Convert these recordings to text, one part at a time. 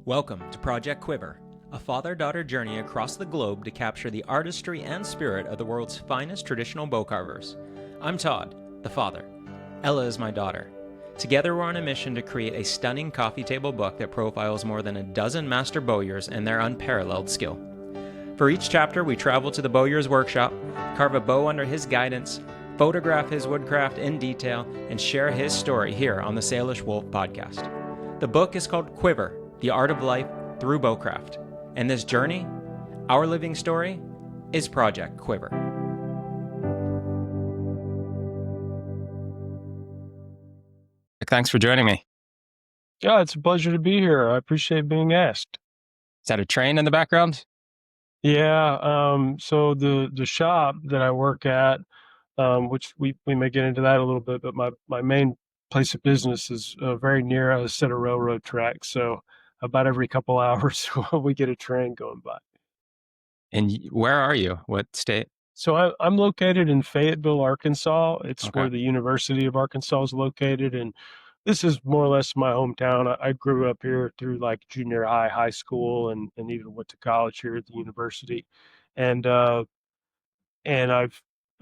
Welcome to Project Quiver, a father-daughter journey across the globe to capture the artistry and spirit of the world's finest traditional bow carvers. I'm Todd, the father. Ella is my daughter. Together we're on a mission to create a stunning coffee table book that profiles more than a dozen master bowyers and their unparalleled skill. For each chapter, we travel to the bowyer's workshop, carve a bow under his guidance, photograph his woodcraft in detail, and share his story here on the Salish Wolf podcast. The book is called Quiver, The Art of Life Through Bowcraft. And this journey, our living story, is Project Quiver. Thanks for joining me. Yeah, it's a pleasure to be here. I appreciate being asked. Is that a train in the background? Yeah, so the shop that I work at, which we may get into that a little bit, but my main place of business is very near a set of railroad tracks. So about every couple hours we get a train going by. And where are you? What state? So I'm located in Fayetteville, Arkansas. It's Okay. where the University of Arkansas is located, and this is more or less my hometown. I grew up here through like junior high, high school, and even went to college here at the university. And I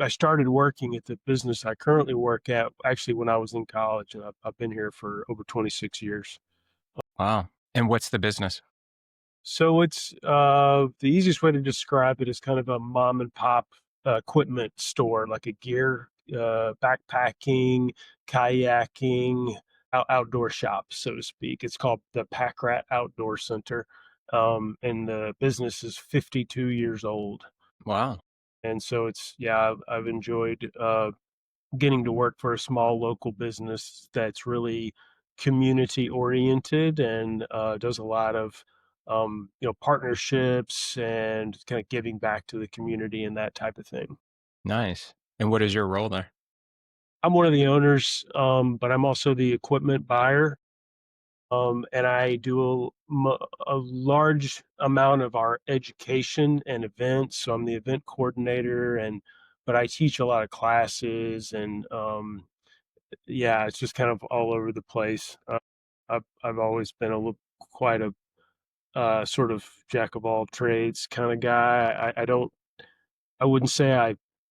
started working at the business I currently work at actually when I was in college, and I've been here for over 26 years. Wow. And what's the business? So it's the easiest way to describe it is kind of a mom and pop equipment store, like a gear, backpacking, kayaking, outdoor shop, so to speak. It's called the Packrat Outdoor Center, and the business is 52 years old. Wow. And so I've enjoyed getting to work for a small local business that's really community oriented and does a lot of partnerships and kind of giving back to the community and that type of thing. Nice. And what is your role there? I'm one of the owners, but I'm also the equipment buyer. And I do a large amount of our education and events. So I'm the event coordinator, but I teach a lot of classes, and it's just kind of all over the place. I've always been quite a sort of jack of all trades kind of guy. I wouldn't say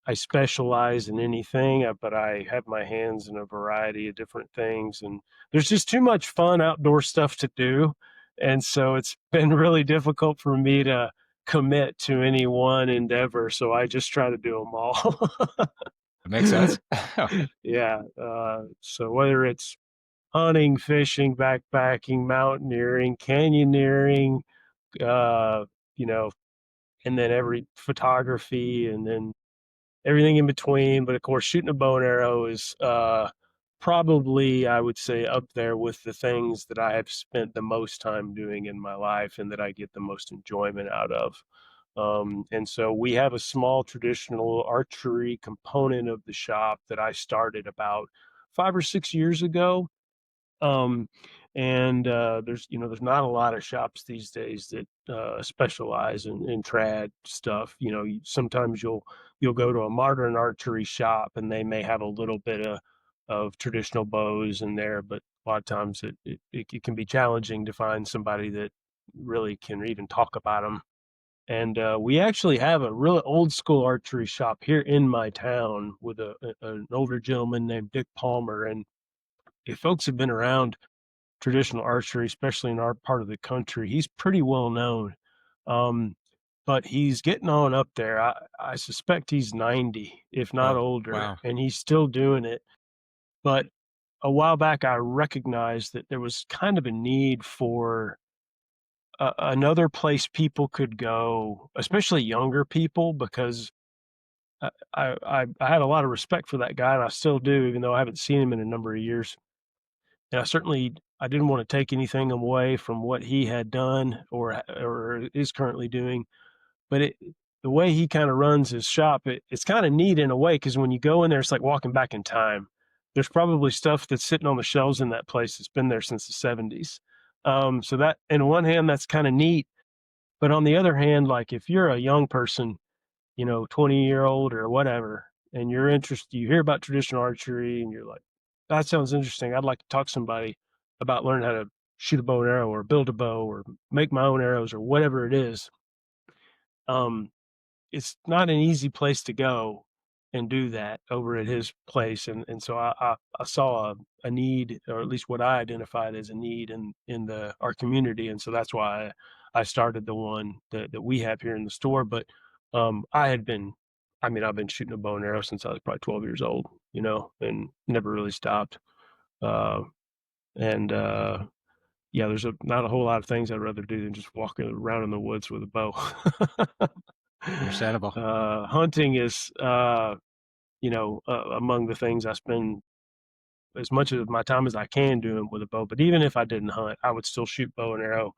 I specialize in anything, but I have my hands in a variety of different things, and there's just too much fun outdoor stuff to do. And so it's been really difficult for me to commit to any one endeavor. So I just try to do them all. That makes sense. Yeah. So whether it's hunting, fishing, backpacking, mountaineering, canyoneering, uh, you know, and then every photography, and then everything in between. But of course, shooting a bow and arrow is probably, I would say, up there with the things that I have spent the most time doing in my life and that I get the most enjoyment out of. And so we have a small traditional archery component of the shop that I started about 5 or 6 years ago. Um, and there's not a lot of shops these days that specialize in trad stuff. Sometimes you'll go to a modern archery shop and they may have a little bit of traditional bows in there, but a lot of times it can be challenging to find somebody that really can even talk about them. And we actually have a really old school archery shop here in my town with an older gentleman named Dick Palmer. And if folks have been around traditional archery, especially in our part of the country, he's pretty well known. But he's getting on up there. I suspect he's 90, if not older, wow. And he's still doing it. But a while back, I recognized that there was kind of a need for another place people could go, especially younger people, because I had a lot of respect for that guy, and I still do, even though I haven't seen him in a number of years. And I didn't want to take anything away from what he had done or is currently doing, but the way he kind of runs his shop, it's kind of neat in a way, because when you go in there, it's like walking back in time. There's probably stuff that's sitting on the shelves in that place that's been there since the 70s. So that, in one hand, that's kind of neat. But on the other hand, like if you're a young person, 20-year-old or whatever, and you're interested, you hear about traditional archery and you're like, that sounds interesting. I'd like to talk to somebody about learning how to shoot a bow and arrow or build a bow or make my own arrows or whatever it is, um, it's not an easy place to go and do that over at his place. And so I saw a need, or at least what I identified as a need in our community. And so that's why I started the one that we have here in the store. But I've been shooting a bow and arrow since I was probably 12 years old, and never really stopped. Uh, and yeah, there's not a whole lot of things I'd rather do than just walking around in the woods with a bow. Understandable. Hunting is, among the things I spend as much of my time as I can doing with a bow. But even if I didn't hunt, I would still shoot bow and arrow,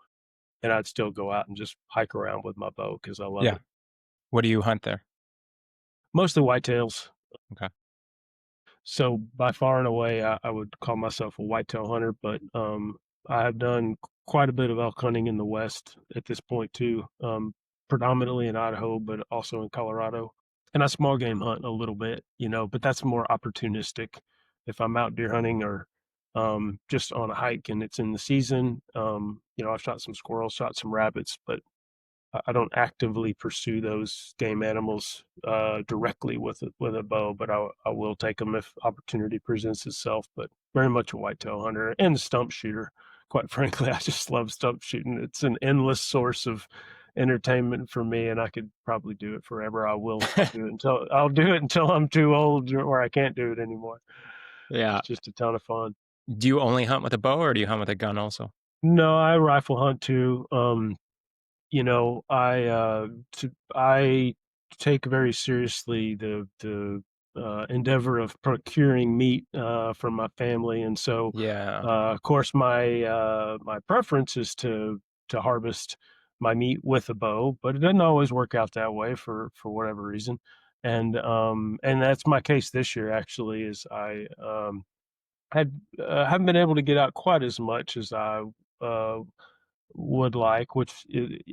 and I'd still go out and just hike around with my bow because I love Yeah. it. What do you hunt there? Mostly whitetails. Okay. So by far and away, I would call myself a whitetail hunter, but I have done quite a bit of elk hunting in the West at this point too, predominantly in Idaho, but also in Colorado. And I small game hunt a little bit, but that's more opportunistic. If I'm out deer hunting or just on a hike and it's in the season, I've shot some squirrels, shot some rabbits, but I don't actively pursue those game animals directly with a bow, but I will take them if opportunity presents itself. But very much a whitetail hunter and a stump shooter. Quite frankly, I just love stump shooting. It's an endless source of entertainment for me, and I could probably do it forever. I'll do it until I'm too old or I can't do it anymore. Yeah. It's just a ton of fun. Do you only hunt with a bow or do you hunt with a gun also? No, I rifle hunt too. I take very seriously the endeavor of procuring meat from my family, and so Yeah. of course my preference is to harvest my meat with a bow, but it doesn't always work out that way for whatever reason, and that's my case this year actually. Is I haven't been able to get out quite as much as I uh, would like,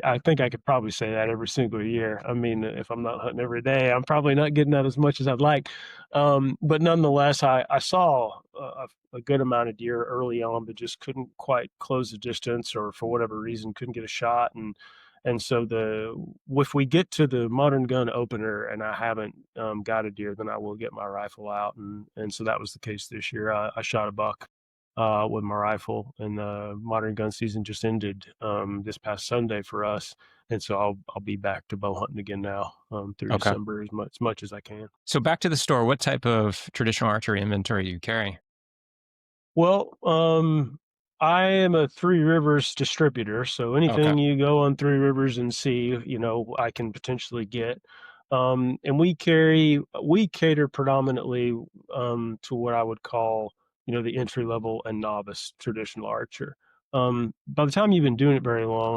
I think I could probably say that every single year. I mean, if I'm not hunting every day, I'm probably not getting out as much as I'd like. But nonetheless, I saw a good amount of deer early on, but just couldn't quite close the distance, or for whatever reason, couldn't get a shot. And so if we get to the modern gun opener and I haven't got a deer, then I will get my rifle out. And so that was the case this year. I shot a buck with my rifle, and the modern gun season just ended this past Sunday for us, and so I'll be back to bow hunting again now through Okay. December as much as I can. So back to the store, what type of traditional archery inventory do you carry? Well, I am a Three Rivers distributor, so Okay. anything you go on Three Rivers and see, I can potentially get. And we cater predominantly to what I would call, the entry level and novice traditional archer. By the time you've been doing it very long,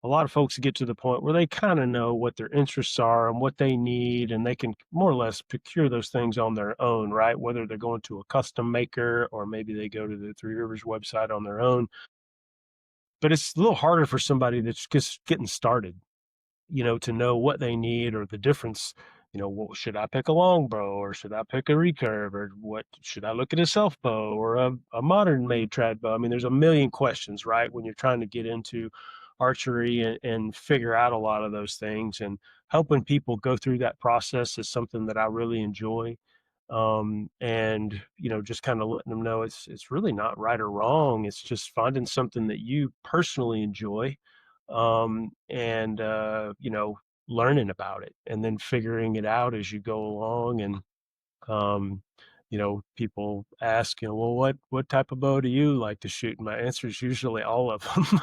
a lot of folks get to the point where they kind of know what their interests are and what they need, and they can more or less procure those things on their own, right? Whether they're going to a custom maker or maybe they go to the Three Rivers website on their own. But it's a little harder for somebody that's just getting started, to know what they need or the difference. Should I pick a longbow or should I pick a recurve, or what should I look at a self bow or a modern made trad bow? I mean, there's a million questions, right? When you're trying to get into archery and figure out a lot of those things, and helping people go through that process is something that I really enjoy. And just kind of letting them know it's really not right or wrong. It's just finding something that you personally enjoy, and learning about it and then figuring it out as you go along. And um, people ask, well, what type of bow do you like to shoot? And my answer is usually all of them.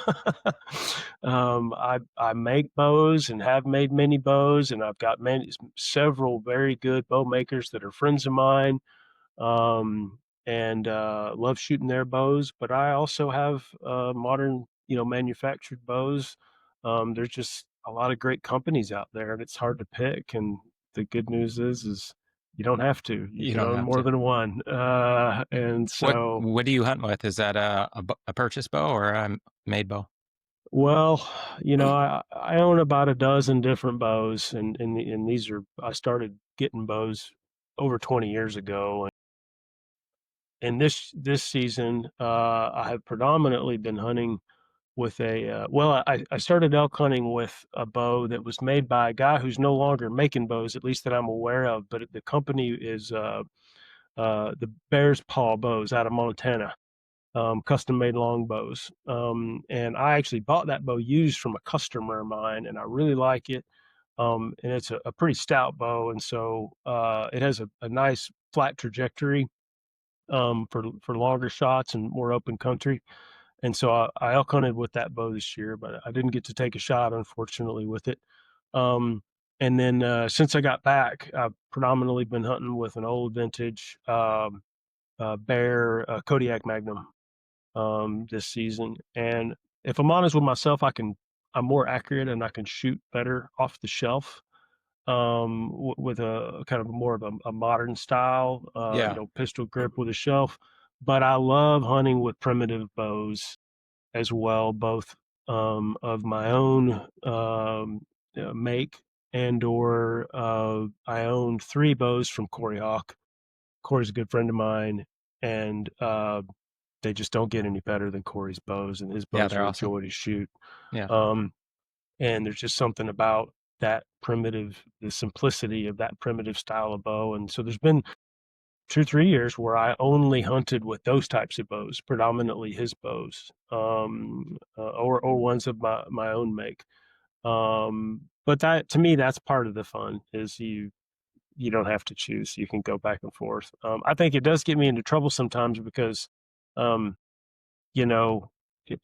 I make bows and have made many bows, and I've got several very good bow makers that are friends of mine, and love shooting their bows. But I also have modern, manufactured bows. There's just a lot of great companies out there, and it's hard to pick. And the good news is you don't have to. You You can don't own have more to. than one. And What so, what do you hunt with? Is that a purchase bow or a made bow? well, I own about a dozen different bows, and these are I started getting bows over 20 years ago. and this season, I have predominantly been hunting with I started elk hunting with a bow that was made by a guy who's no longer making bows, at least that I'm aware of. But the company is the Bear's Paw Bows out of Montana, custom made longbows. And I actually bought that bow used from a customer of mine, and I really like it. And it's a pretty stout bow, and so it has a nice flat trajectory for longer shots and more open country. And so I elk hunted with that bow this year, but I didn't get to take a shot, unfortunately, with it. Um, and then since I got back, I've predominantly been hunting with an old vintage Bear Kodiak Magnum this season. And if I'm honest with myself, I'm more accurate and I can shoot better off the shelf with a kind of more of a modern style, Yeah. pistol grip with a shelf. But I love hunting with primitive bows as well, both of my own make and or I own 3 bows from Corey Hawk. Corey's a good friend of mine, and they just don't get any better than Corey's bows, and his Yeah, bows they're are a awesome. joy to shoot. Yeah. Um, and there's just something about the simplicity of that primitive style of bow. And so there's been 2 3 years where I only hunted with those types of bows, predominantly his bows, or ones of my own make. But that to me, that's part of the fun is you don't have to choose. You can go back and forth. I think it does get me into trouble sometimes because, um, you know,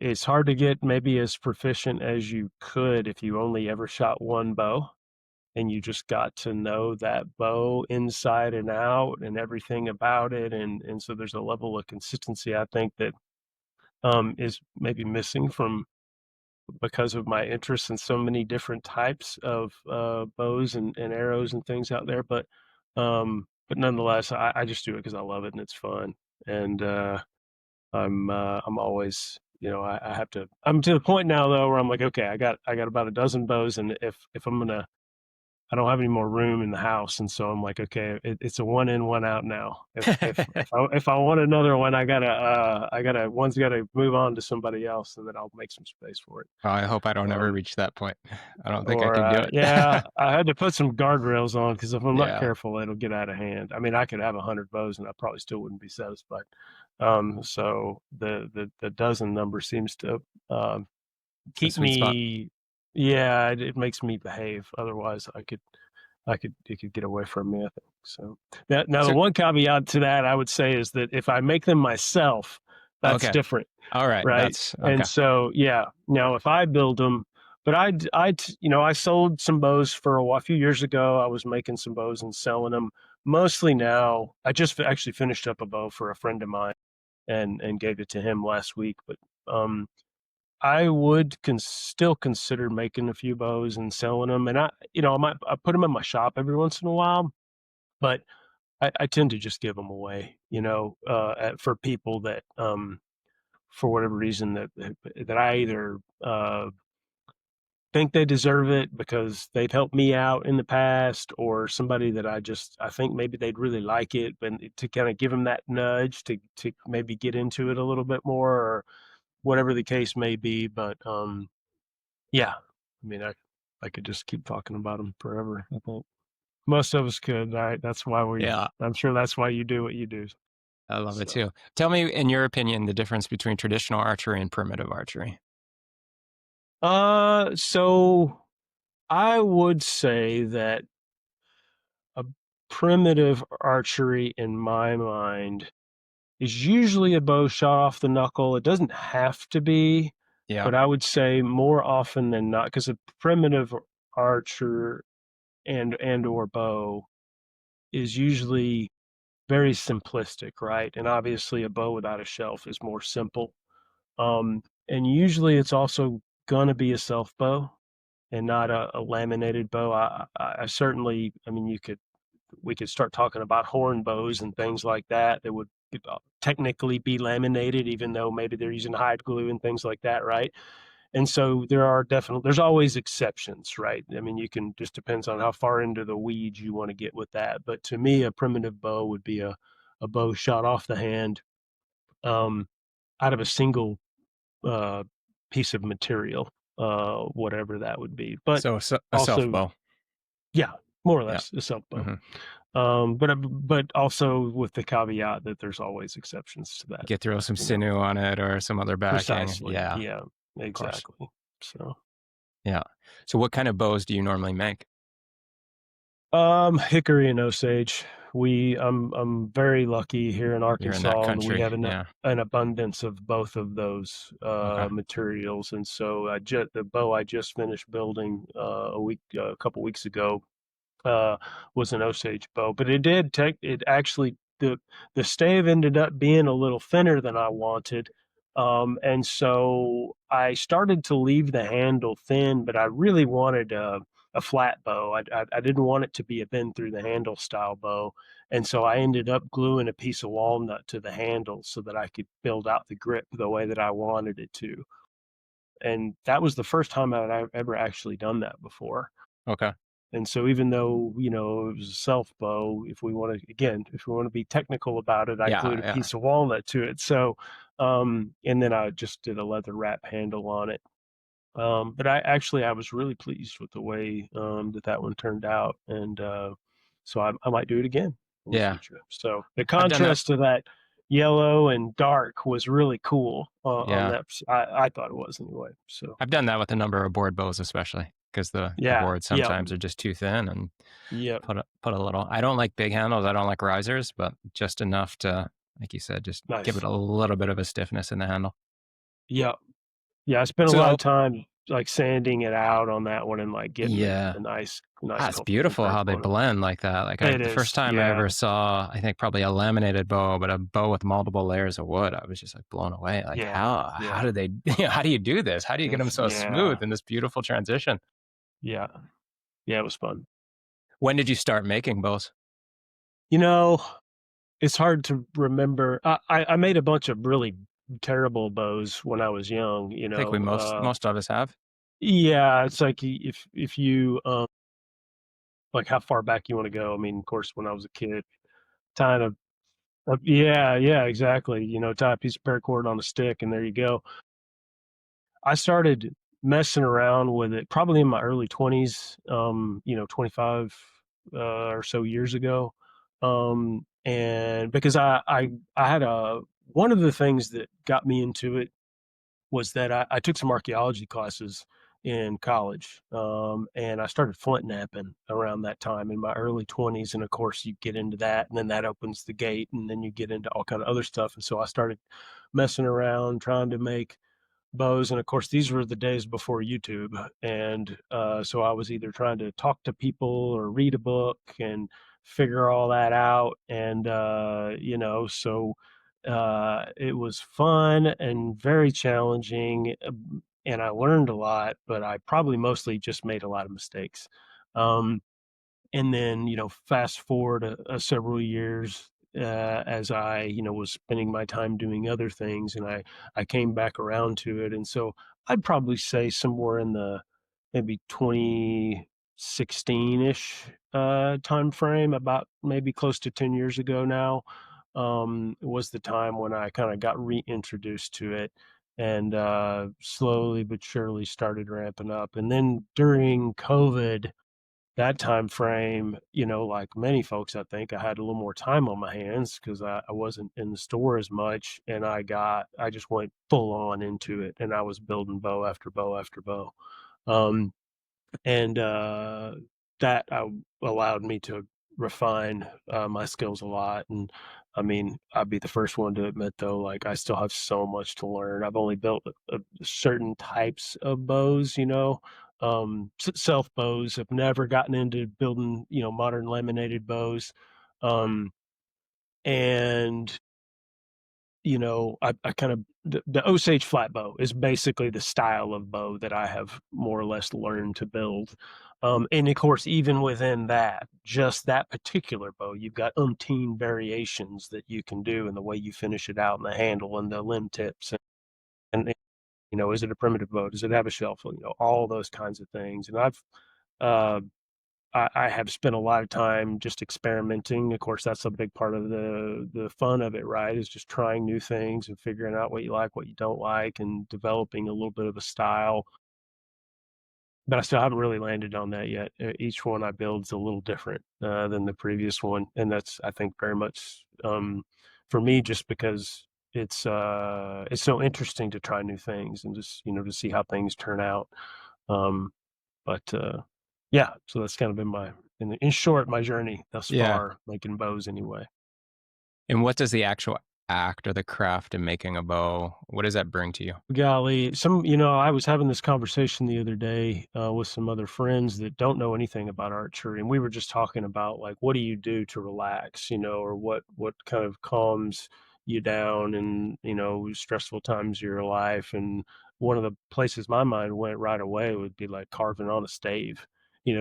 it's hard to get maybe as proficient as you could if you only ever shot one bow and you just got to know that bow inside and out and everything about it. And so there's a level of consistency I think that is maybe missing from because of my interest in so many different types of bows and arrows and things out there. But nonetheless, I just do it because I love it and it's fun. And I'm always, I have to. I'm to the point now though where I'm like, okay, I got about a dozen bows, and if I'm gonna I don't have any more room in the house, and so I'm like, okay, it's a one in, one out now. If I want another one, one's gotta move on to somebody else, and then I'll make some space for it. Oh, I hope I don't ever Um, reach that point. I don't think I or can do it. yeah, I had to put some guardrails on because if I'm not Yeah. careful, it'll get out of hand. I mean, I could have 100 bows, and I probably still wouldn't be satisfied. So the dozen number seems to It's the keep sweet spot. me. Yeah, it makes me behave. Otherwise, it could get away from me, I think. So now the So, one caveat to that I would say is that if I make them myself, that's okay. different, All right. right? That's And okay. so yeah, now if I build them, but I sold some bows for a few years ago. I was making some bows and selling them. Mostly now, I just actually finished up a bow for a friend of mine and gave it to him last week. But I would still consider making a few bows and selling them, and I put them in my shop every once in a while, but I tend to just give them away, for people that for whatever reason that I either think they deserve it because they've helped me out in the past, or somebody that I think maybe they'd really like it, but to kind of give them that nudge to maybe get into it a little bit more, or whatever the case may be. But yeah, I mean, I could just keep talking about them forever. I think most of us could, right? Yeah. I'm sure that's why you do what you do. I love it So, too. Tell me, in your opinion, the difference between traditional archery and primitive archery. so I would say that a primitive archery, in my mind, is usually a bow shot off the knuckle. It doesn't have to be, Yeah. but I would say more often than not, because a primitive archer and or bow is usually very simplistic, right? And obviously, a bow without a shelf is more simple. And usually, it's also going to be a self bow and not a laminated bow. I certainly, I mean, we could start talking about horn bows and things like that that would technically be laminated, even though maybe they're using hide glue and things like that, right? And so there's always exceptions, right? I mean, you can just depends on how far into the weeds you want to get with that. But to me, a primitive bow would be a bow shot off the hand, out of a single piece of material, whatever that would be. But So a self also, bow. yeah, more or Yeah. less a self bow. Hmm. But also with the caveat that there's always exceptions to that. You could throw some You know, sinew on it or some other backing. precisely. Yeah, Yeah, of course. exactly. So, Yeah. So what kind of bows do you normally make? hickory and osage. I'm very lucky here in You're in that Arkansas, and we country. have Yeah. an abundance of both of those Okay. materials. And so the bow I just finished building a couple weeks ago uh, was an Osage bow, but it actually the stave ended up being a little thinner than I wanted. And so I started to leave the handle thin, but I really wanted a flat bow. I didn't want it to be a bend through the handle style bow. And so I ended up gluing a piece of walnut to the handle so that I could build out the grip the way that I wanted it to. And that was the first time I'd ever actually done that before. Okay. And so even though, it was a self bow, if we want to be technical about it, I Yeah. glued a Yeah. piece of walnut to it. So, and then I just did a leather wrap handle on it. But I was really pleased with the way, that one turned out. And, so I might do it again in the Yeah. future. So the I've done that. contrast to that yellow and dark was really cool, on Yeah. that. I thought it was anyway. So I've done that with a number of board bows, especially because the yeah, boards yeah, sometimes are just too thin and yeah, put a little. I don't like big handles. I don't like risers, but just enough to, like you said, just give it nice. a little bit of a stiffness in the handle. Yeah. Yeah, I spent a lot So of time like sanding it out on that one and like getting yeah, a nice it's comfortable beautiful grip how they on it. blend like that. Like It the first is, time I yeah, ever saw, I think probably a laminated bow, but a bow with multiple layers of wood, I was just like blown away. Like yeah, how yeah, do they, how do you do this? How do you get them so yeah, smooth in this beautiful transition? yeah, yeah. It was fun. When did you start making bows? You know, it's hard to remember. I made a bunch of really terrible bows when I was young. I think we most of us have. Yeah, it's like if you like how far back you want to go. I mean, of course, when I was a kid, kind of. Yeah, yeah, exactly. Tie a piece of paracord on a stick, and there you go. I started messing around with it probably in my early 20s, 25 or so years ago. And because I had one of the things that got me into it was that I took some archaeology classes in college. And I started flint knapping around that time in my early 20s. And of course, you get into that, and then that opens the gate, and then you get into all kind of other stuff. And so I started messing around trying to make bows. And of course, these were the days before YouTube. And so I was either trying to talk to people or read a book and figure all that out. And, so it was fun and very challenging. And I learned a lot, but I probably mostly just made a lot of mistakes. Um, and then fast forward several years, as I was spending my time doing other things, and I came back around to it. And so I'd probably say somewhere in the maybe 2016-ish time frame, about maybe close to 10 years ago now, was the time when I kind of got reintroduced to it, and slowly but surely started ramping up. And then during COVID, that time frame, like many folks, I think I had a little more time on my hands because I wasn't in the store as much, and I just went full on into it, and I was building bow after bow after bow. Um, and that allowed me to refine my skills a lot. And I mean, I'd be the first one to admit, though, like I still have so much to learn. I've only built certain types of bows, self bows. I've never gotten into building, modern laminated bows. Um, and I kind of the Osage flat bow is basically the style of bow that I have more or less learned to build. And of course, even within that, just that particular bow, you've got umpteen variations that you can do in the way you finish it out, and the handle and the limb tips, and is it a primitive bow? Does it have a shelf? All those kinds of things. And uh, I have spent a lot of time just experimenting. Of course, that's a big part of the fun of it, right? Is just trying new things and figuring out what you like, what you don't like, and developing a little bit of a style. But I still haven't really landed on that yet. Each one I build is a little different than the previous one, and that's, I think, very much for me, just because it's so interesting to try new things and just to see how things turn out. Um, but yeah, so that's kind of been in short, my journey thus Yeah. far, making bows anyway. And what does the actual act or the craft of making a bow, what does that bring to you? Golly, I was having this conversation the other day with some other friends that don't know anything about archery, and we were just talking about, like, what do you do to relax, or what kind of calms you down in stressful times of your life. And one of the places my mind went right away would be like carving on a stave,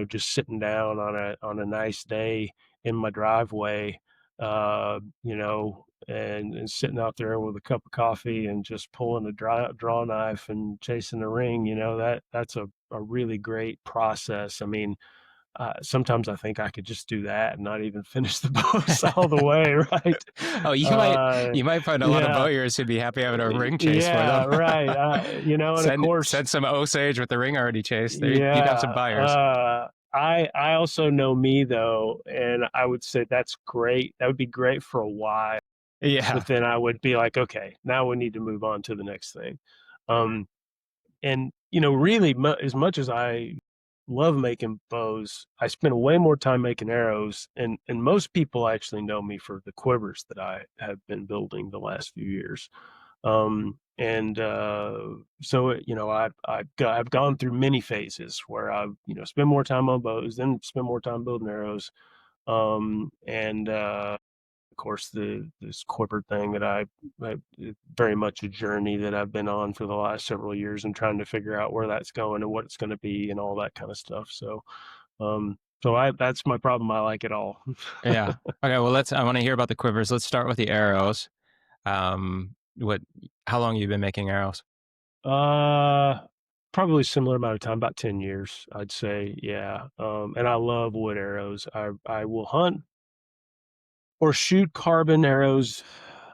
just sitting down on a nice day in my driveway, and sitting out there with a cup of coffee and just pulling a draw knife and chasing the ring. That's a really great process. I mean, sometimes I think I could just do that and not even finish the bows all the way, right? Oh, you might find a lot of bowyers who'd be happy having a ring chase for them. Right. And of course, send some Osage with the ring already chased. There, you got some buyers. I also know me, though, and I would say that's great. That would be great for a while. Yeah. But then I would be like, okay, now we need to move on to the next thing. And really, as much as I love making bows, I spend way more time making arrows. And most people actually know me for the quivers that I have been building the last few years. So I've gone through many phases where I've spend more time on bows, then spend more time building arrows, and of course this corporate thing that I very much a journey that I've been on for the last several years, and trying to figure out where that's going and what it's going to be and all that kind of stuff. So that's my problem. I like it all. Yeah. Okay. Well, I want to hear about the quivers. Let's start with the arrows. How long have you been making arrows? Probably similar amount of time, about 10 years, I'd say. Yeah. And I love wood arrows. I will hunt or shoot carbon arrows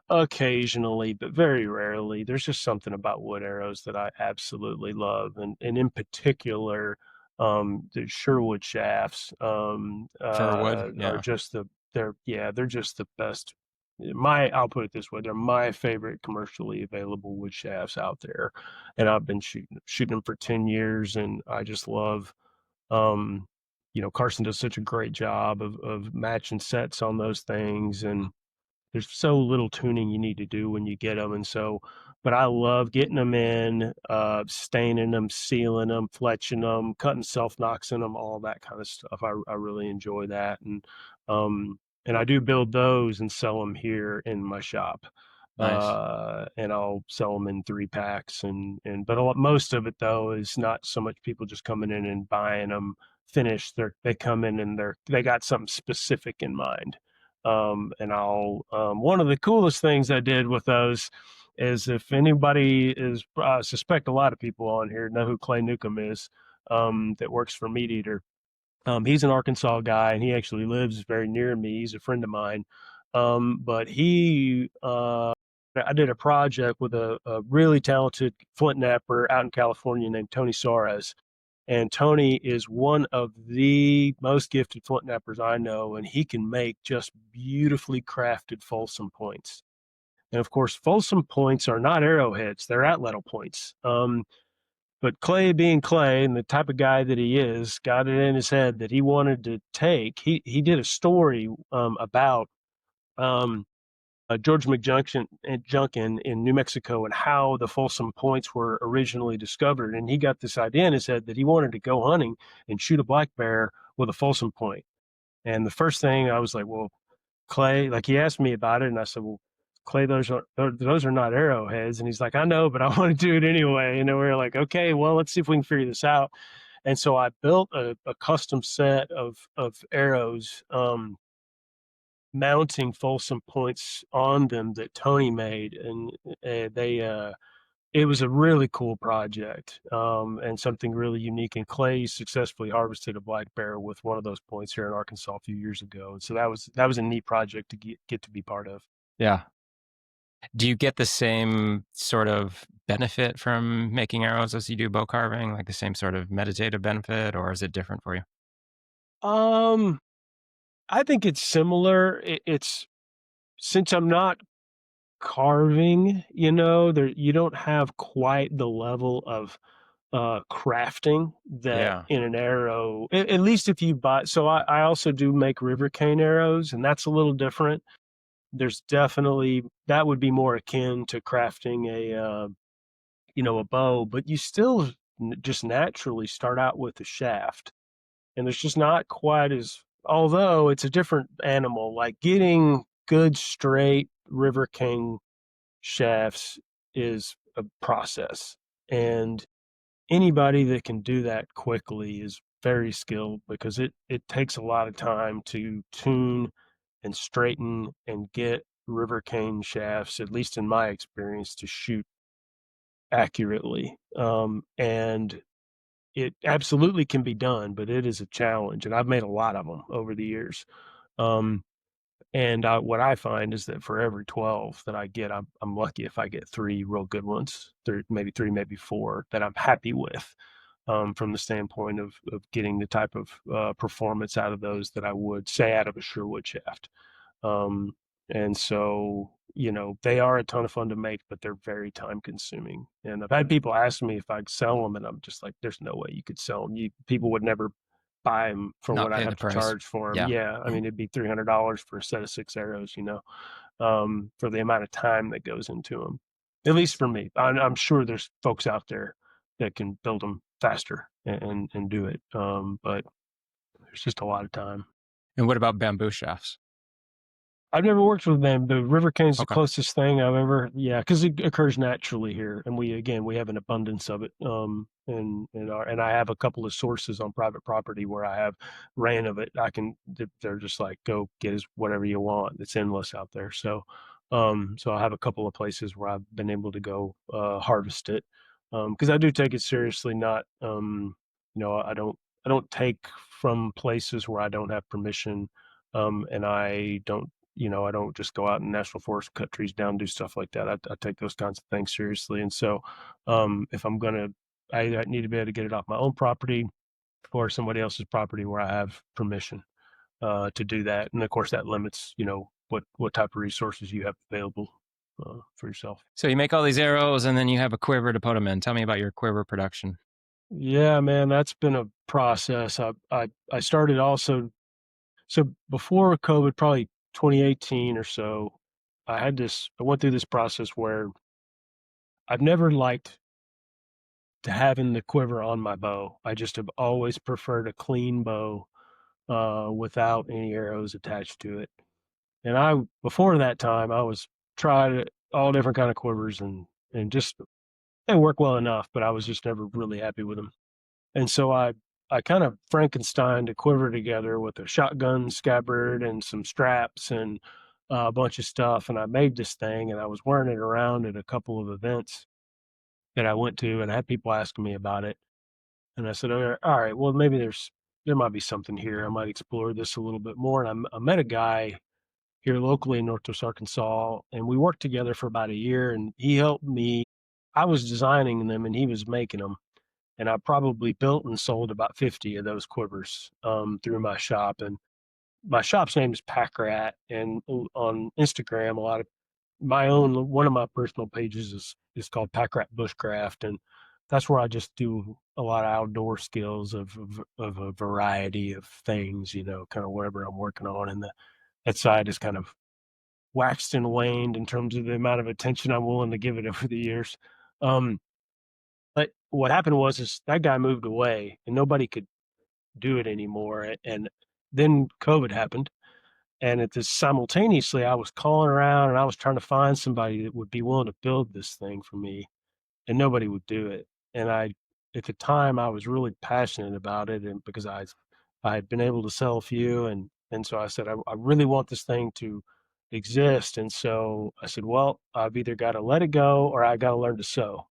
occasionally, but very rarely. There's just something about wood arrows that I absolutely love, and in particular, the Sherwood shafts For wood, yeah. are just they're just the best. I'll put it this way: they're my favorite commercially available wood shafts out there, and I've been shooting them for 10 years, and I just love. Carson does such a great job of matching sets on those things, and there's so little tuning you need to do when you get them. And so, but I love getting them in, staining them, sealing them, fletching them, cutting self knocks in them, all that kind of stuff. I really enjoy that. And I do build those and sell them here in my shop. Nice. And I'll sell them in 3-packs, but most of it, though, is not so much people just coming in and buying them finished. They come in and they got something specific in mind. And one of the coolest things I did with those is, if anybody is, I suspect a lot of people on here know who Clay Newcomb is, that works for Meat Eater. He's an Arkansas guy, and he actually lives very near me. He's a friend of mine. But I did a project with a really talented flint knapper out in California named Tony Suarez. And Tony is one of the most gifted flint knappers I know, and he can make just beautifully crafted Folsom points. And of course, Folsom points are not arrowheads; they're atlatl points. But Clay, being Clay and the type of guy that he is, got it in his head that he wanted to take. He did a story about George Junkin in New Mexico, and how the Folsom points were originally discovered. And he got this idea in his head that he wanted to go hunting and shoot a black bear with a Folsom point. And the first thing I was like, well, Clay, like, he asked me about it, and I said, well, Clay, those are not arrowheads. And he's like, I know, but I want to do it anyway. And we were like, okay, well, let's see if we can figure this out. And so I built a custom set of arrows, mounting Folsom points on them that Tony made, and it was a really cool project, and something really unique. And Clay successfully harvested a black bear with one of those points here in Arkansas a few years ago. And so that was a neat project to get to be part of. Yeah. Do you get the same sort of benefit from making arrows as you do bow carving, like the same sort of meditative benefit, or is it different for you? Um, I think it's similar. It's since I'm not carving, there you don't have quite the level of crafting that Yeah. in an arrow, at least if you buy. So I also do make river cane arrows, and that's a little different. There's definitely that would be more akin to crafting a bow, but you still just naturally start out with a shaft, and there's just not quite as, although it's a different animal. Like getting good straight river cane shafts is a process, and anybody that can do that quickly is very skilled, because it takes a lot of time to tune and straighten and get river cane shafts, at least in my experience, to shoot accurately. And it absolutely can be done, but it is a challenge, and I've made a lot of them over the years. Um, and what I find is that for every 12 that I get, I'm lucky if I get three real good ones, maybe three, maybe four that I'm happy with, from the standpoint of getting the type of performance out of those that I would say out of a Sherwood shaft. Um, and so, they are a ton of fun to make, but they're very time consuming. And I've had people ask me if I'd sell them, and I'm just like, there's no way you could sell them. People would never buy them for Not what I pay the have to price. charge for them. Yeah. Yeah. I mean, it'd be $300 for a set of 6 arrows, for the amount of time that goes into them, at least for me. I'm sure there's folks out there that can build them faster and do it. But there's just a lot of time. And what about bamboo shafts? I've never worked with bamboo. River cane's the Okay. closest thing I've ever, yeah, because it occurs naturally here, and we have an abundance of it. And I have a couple of sources on private property where I have rain of it. They're just like, go get us whatever you want. It's endless out there. So I have a couple of places where I've been able to go harvest it, because I do take it seriously. Not, I don't take from places where I don't have permission, and I don't just go out in national forest, cut trees down, do stuff like that. I take those kinds of things seriously. And so, if I'm going to, I need to be able to get it off my own property or somebody else's property where I have permission to do that. And of course, that limits, what type of resources you have available for yourself. So you make all these arrows and then you have a quiver to put them in. Tell me about your quiver production. Yeah, man, that's been a process. I started also, so before COVID, probably 2018 or so, I went through this process where I've never liked to having the quiver on my bow. I just have always preferred a clean bow without any arrows attached to it. And before that time, I was tried all different kind of quivers, and just they work well enough, but I was just never really happy with them. And so I kind of Frankensteined a quiver together with a shotgun scabbard and some straps and a bunch of stuff. And I made this thing, and I was wearing it around at a couple of events that I went to, and I had people asking me about it. And I said, all right, well, maybe there might be something here. I might explore this a little bit more. And I met a guy here locally in Northwest Arkansas, and we worked together for about a year, and he helped me. I was designing them, and he was making them. And I probably built and sold about 50 of those quivers through my shop. And my shop's name is Packrat, and on Instagram, one of my personal pages is called Packrat Bushcraft, and that's where I just do a lot of outdoor skills of a variety of things, kind of whatever I'm working on. And that side is kind of waxed and waned in terms of the amount of attention I'm willing to give it over the years. Um, but what happened is that guy moved away, and nobody could do it anymore. And then COVID happened, and simultaneously, I was calling around, and I was trying to find somebody that would be willing to build this thing for me, and nobody would do it. And at the time, I was really passionate about it, and because I had been able to sell a few, and so I said, I really want this thing to exist. And so I said, well, I've either got to let it go or I got to learn to sew.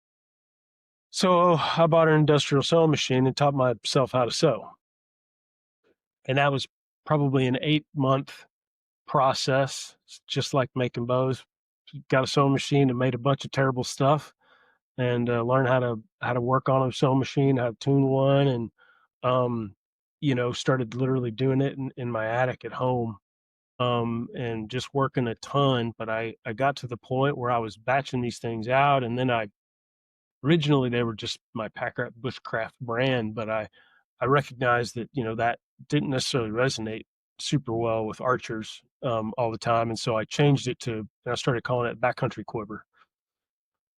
So I bought an industrial sewing machine and taught myself how to sew. And that was probably an 8-month process, just like making bows. Got a sewing machine and made a bunch of terrible stuff, and learned how to work on a sewing machine, how to tune one, and started literally doing it in my attic at home, and just working a ton. But I got to the point where I was batching these things out, and then originally they were just my Packrat Bushcraft brand, but I recognized that that didn't necessarily resonate super well with archers all the time, and so I changed it and I started calling it Backcountry Quiver.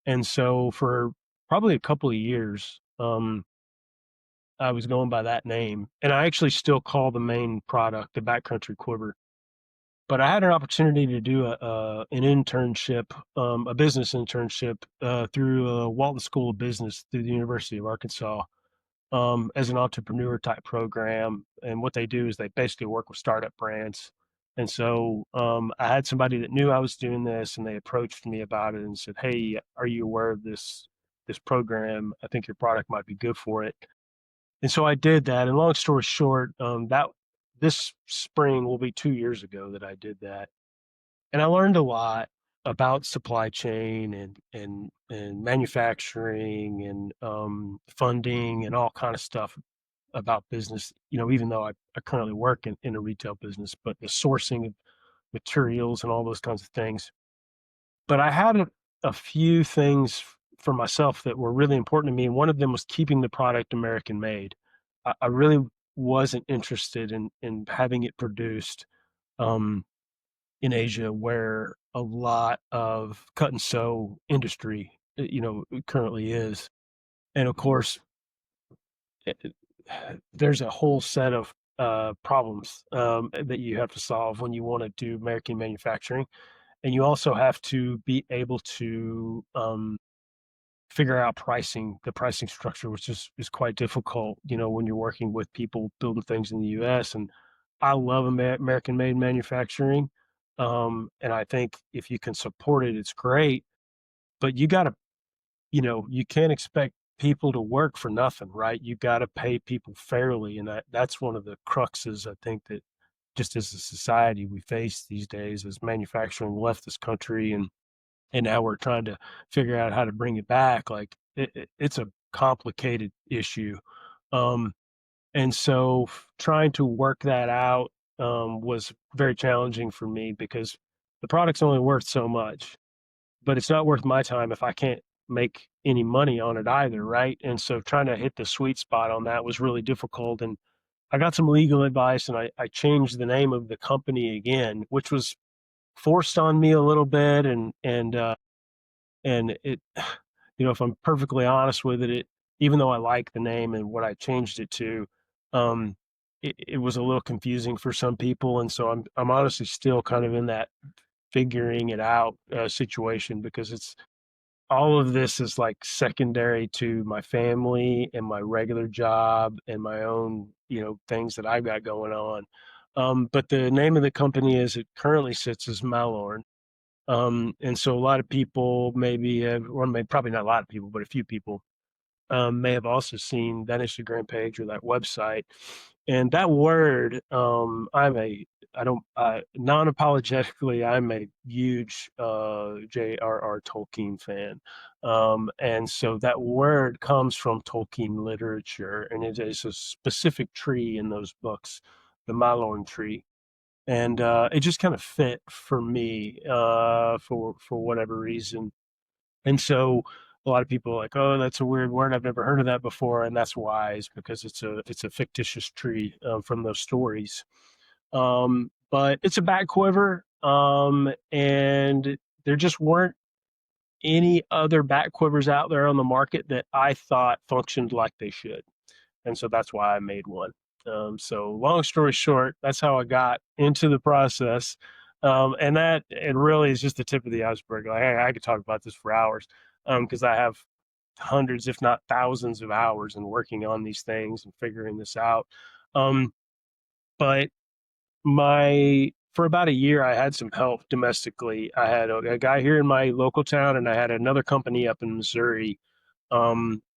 And so for probably a couple of years, I was going by that name, and I actually still call the main product the Backcountry Quiver. But I had an opportunity to do an internship, a business internship through Walton School of Business through the University of Arkansas, as an entrepreneur type program. And what they do is they basically work with startup brands. And so I had somebody that knew I was doing this, and they approached me about it and said, "Hey, are you aware of this program? I think your product might be good for it." And so I did that. And long story short, that this spring will be 2 years ago that I did that, and I learned a lot about supply chain and manufacturing and funding and all kind of stuff about business. Even though I currently work in a retail business, but the sourcing of materials and all those kinds of things. But I had a few things for myself that were really important to me, and one of them was keeping the product American made. I really wasn't interested in having it produced um, in Asia, where a lot of cut and sew industry, currently is. And of course, there's a whole set of problems that you have to solve when you want to do American manufacturing, and you also have to be able to figure out the pricing structure, which is quite difficult, when you're working with people building things in the U.S. And I love American-made manufacturing, and I think if you can support it, it's great. But you got to, you can't expect people to work for nothing, right? You got to pay people fairly, and that's one of the cruxes, I think, that just as a society we face these days as manufacturing left this country, and now we're trying to figure out how to bring it back. Like it's a complicated issue. Um, and so trying to work that out was very challenging for me, because the product's only worth so much, but it's not worth my time if I can't make any money on it either, right? And so trying to hit the sweet spot on that was really difficult. And I got some legal advice, and I changed the name of the company again, which was forced on me a little bit. And it, if I'm perfectly honest with it, even though I like the name and what I changed it to, um, it was a little confusing for some people. And so I'm honestly still kind of in that figuring it out situation, because it's all of this is like secondary to my family and my regular job and my own, things that I've got going on. But the name of the company as it currently sits is Mallorn. And so a lot of people probably not a lot of people, but a few people may have also seen that Instagram page or that website. And that word, non-apologetically, I'm a huge J.R.R. Tolkien fan. And so that word comes from Tolkien literature, and it is a specific tree in those books, the Mallorn tree. And it just kind of fit for me for whatever reason. And so a lot of people are like, "Oh, that's a weird word. I've never heard of that before." And that's why, is because it's a fictitious tree from those stories. But it's a back quiver, and there just weren't any other back quivers out there on the market that I thought functioned like they should. And so that's why I made one. So long story short, that's how I got into the process. And that it really is just the tip of the iceberg. Like, I could talk about this for hours, because I have hundreds, if not thousands, of hours in working on these things and figuring this out. But for about a year, I had some help domestically. I had a guy here in my local town, and I had another company up in Missouri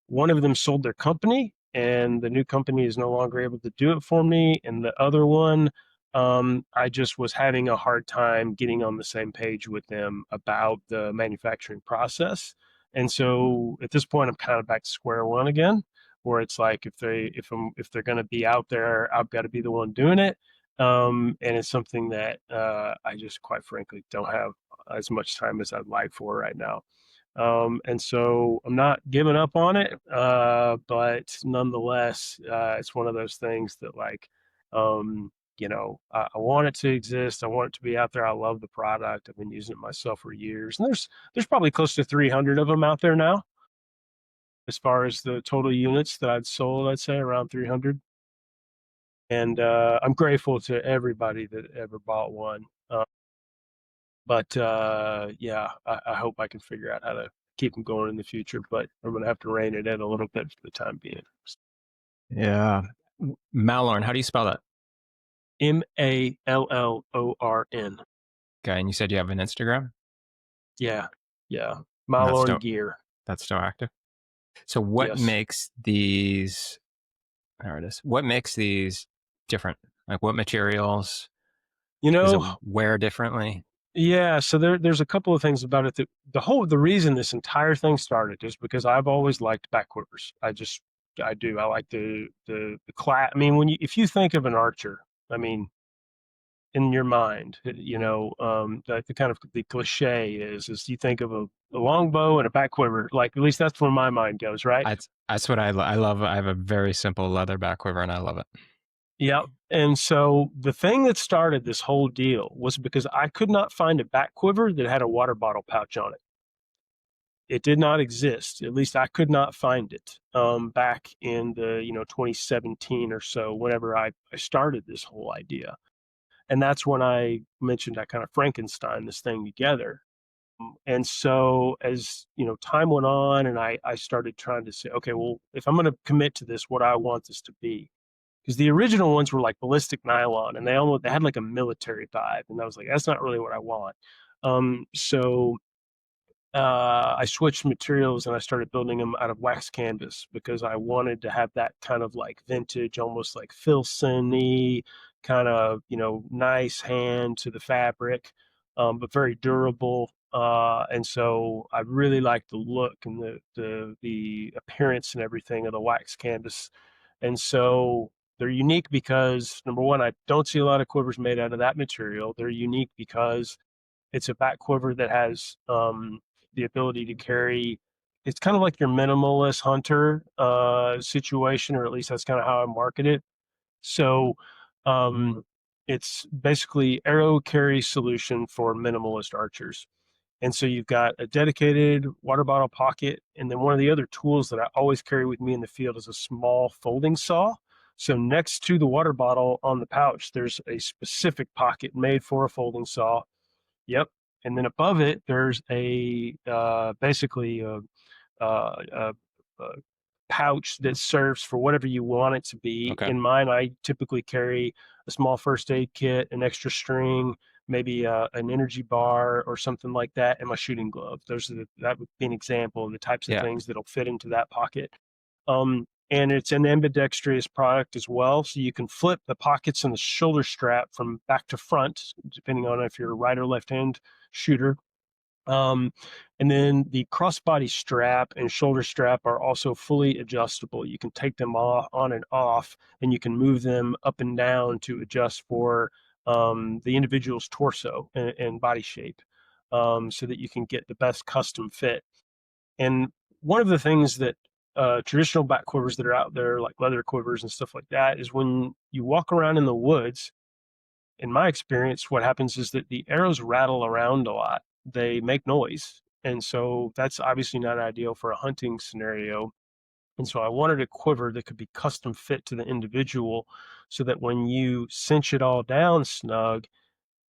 one of them sold their company, and the new company is no longer able to do it for me. And the other one, I just was having a hard time getting on the same page with them about the manufacturing process. And so at this point, I'm kind of back to square one again, where it's like if they're going to be out there, I've got to be the one doing it. And it's something that I just quite frankly don't have as much time as I'd like for right now. And so I'm not giving up on it, but nonetheless, it's one of those things that like, I want it to exist. I want it to be out there. I love the product. I've been using it myself for years, and there's probably close to 300 of them out there now. As far as the total units that I'd sold, I'd say around 300. And I'm grateful to everybody that ever bought one. But yeah, I hope I can figure out how to keep them going in the future. But I'm going to have to rein it in a little bit for the time being. Yeah. Mallorn, how do you spell that? Mallorn. Okay, and you said you have an Instagram? Yeah, yeah. And Mallorn Gear. That's still active. So what Yes. makes these? There it is. What makes these different? Like what materials? Does it wear differently? Yeah, so there's a couple of things about it. The reason this entire thing started is because I've always liked back quivers. I do. I like the class. I mean, if you think of an archer, I mean, in your mind, the kind of the cliche is you think of a longbow and a back quiver. Like at least that's where my mind goes, right? That's what I love. I have a very simple leather back quiver, and I love it. Yeah. And so the thing that started this whole deal was because I could not find a back quiver that had a water bottle pouch on it. It did not exist. At least I could not find it back in the 2017 or so, whenever I started this whole idea. And that's when I mentioned I kind of Frankenstein this thing together. And so as time went on, and I started trying to say, okay, well, if I'm going to commit to this, what I want this to be, because the original ones were like ballistic nylon, and they had like a military vibe, and I was like, that's not really what I want. So I switched materials and I started building them out of wax canvas because I wanted to have that kind of like vintage, almost like Filson-y kind of, nice hand to the fabric, but very durable. And so I really like the look and the appearance and everything of the wax canvas. And so they're unique because number one, I don't see a lot of quivers made out of that material. They're unique because it's a back quiver that has the ability to carry. It's kind of like your minimalist hunter situation, or at least that's kind of how I market it. So it's basically arrow carry solution for minimalist archers. And so you've got a dedicated water bottle pocket, and then one of the other tools that I always carry with me in the field is a small folding saw. So next to the water bottle on the pouch, there's a specific pocket made for a folding saw. Yep. And then above it, there's basically a pouch that serves for whatever you want it to be. Okay. In mine, I typically carry a small first aid kit, an extra string, maybe an energy bar or something like that, and my shooting glove. That would be an example of the types of things that'll fit into that pocket. And it's an ambidextrous product as well, so you can flip the pockets and the shoulder strap from back to front, depending on if you're a right or left hand shooter. And then the crossbody strap and shoulder strap are also fully adjustable. You can take them on and off, and you can move them up and down to adjust for the individual's torso and body shape, so that you can get the best custom fit. And one of the things that traditional back quivers that are out there, like leather quivers and stuff like that, is when you walk around in the woods, in my experience, what happens is that the arrows rattle around a lot. They make noise. And so that's obviously not ideal for a hunting scenario. And so I wanted a quiver that could be custom fit to the individual so that when you cinch it all down snug,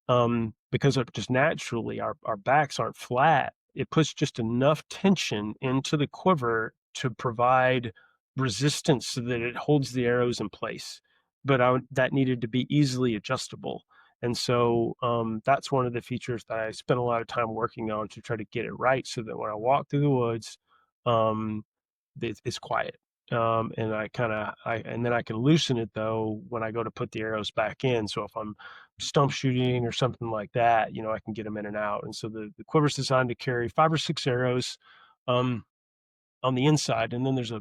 because of just naturally our backs aren't flat, it puts just enough tension into the quiver to provide resistance so that it holds the arrows in place. But that needed to be easily adjustable. And so that's one of the features that I spent a lot of time working on to try to get it right so that when I walk through the woods, it's quiet. And and then I can loosen it though when I go to put the arrows back in. So if I'm stump shooting or something like that, I can get them in and out. And so the quiver's designed to carry 5 or 6 arrows um, on the inside. And then there's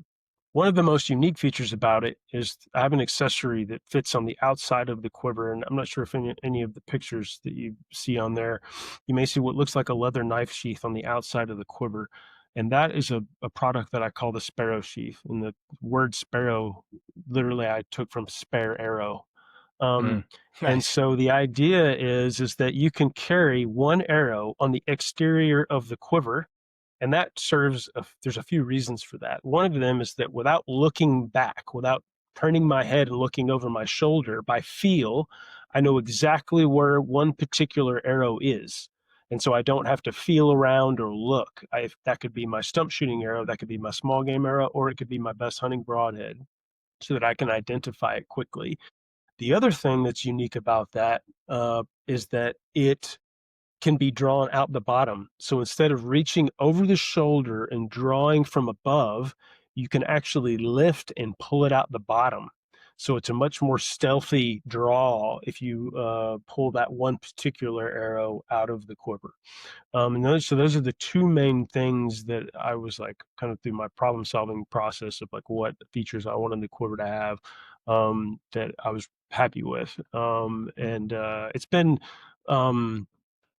one of the most unique features about it is I have an accessory that fits on the outside of the quiver. And I'm not sure if any of the pictures that you see on there, you may see what looks like a leather knife sheath on the outside of the quiver. And that is a product that I call the sparrow sheath. And the word sparrow, literally, I took from spare arrow. Um, and Nice. so the idea is that you can carry one arrow on the exterior of the quiver, and that serves, there's a few reasons for that. One of them is that without looking back, without turning my head and looking over my shoulder, by feel, I know exactly where one particular arrow is. And so I don't have to feel around or look. That could be my stump shooting arrow, that could be my small game arrow, or it could be my best hunting broadhead, so that I can identify it quickly. The other thing that's unique about that is that it can be drawn out the bottom. So instead of reaching over the shoulder and drawing from above, you can actually lift and pull it out the bottom. So it's a much more stealthy draw if you pull that one particular arrow out of the quiver. And those are the two main things that I was like kind of through my problem solving process of like what features I wanted the quiver to have, that I was happy with. And it's been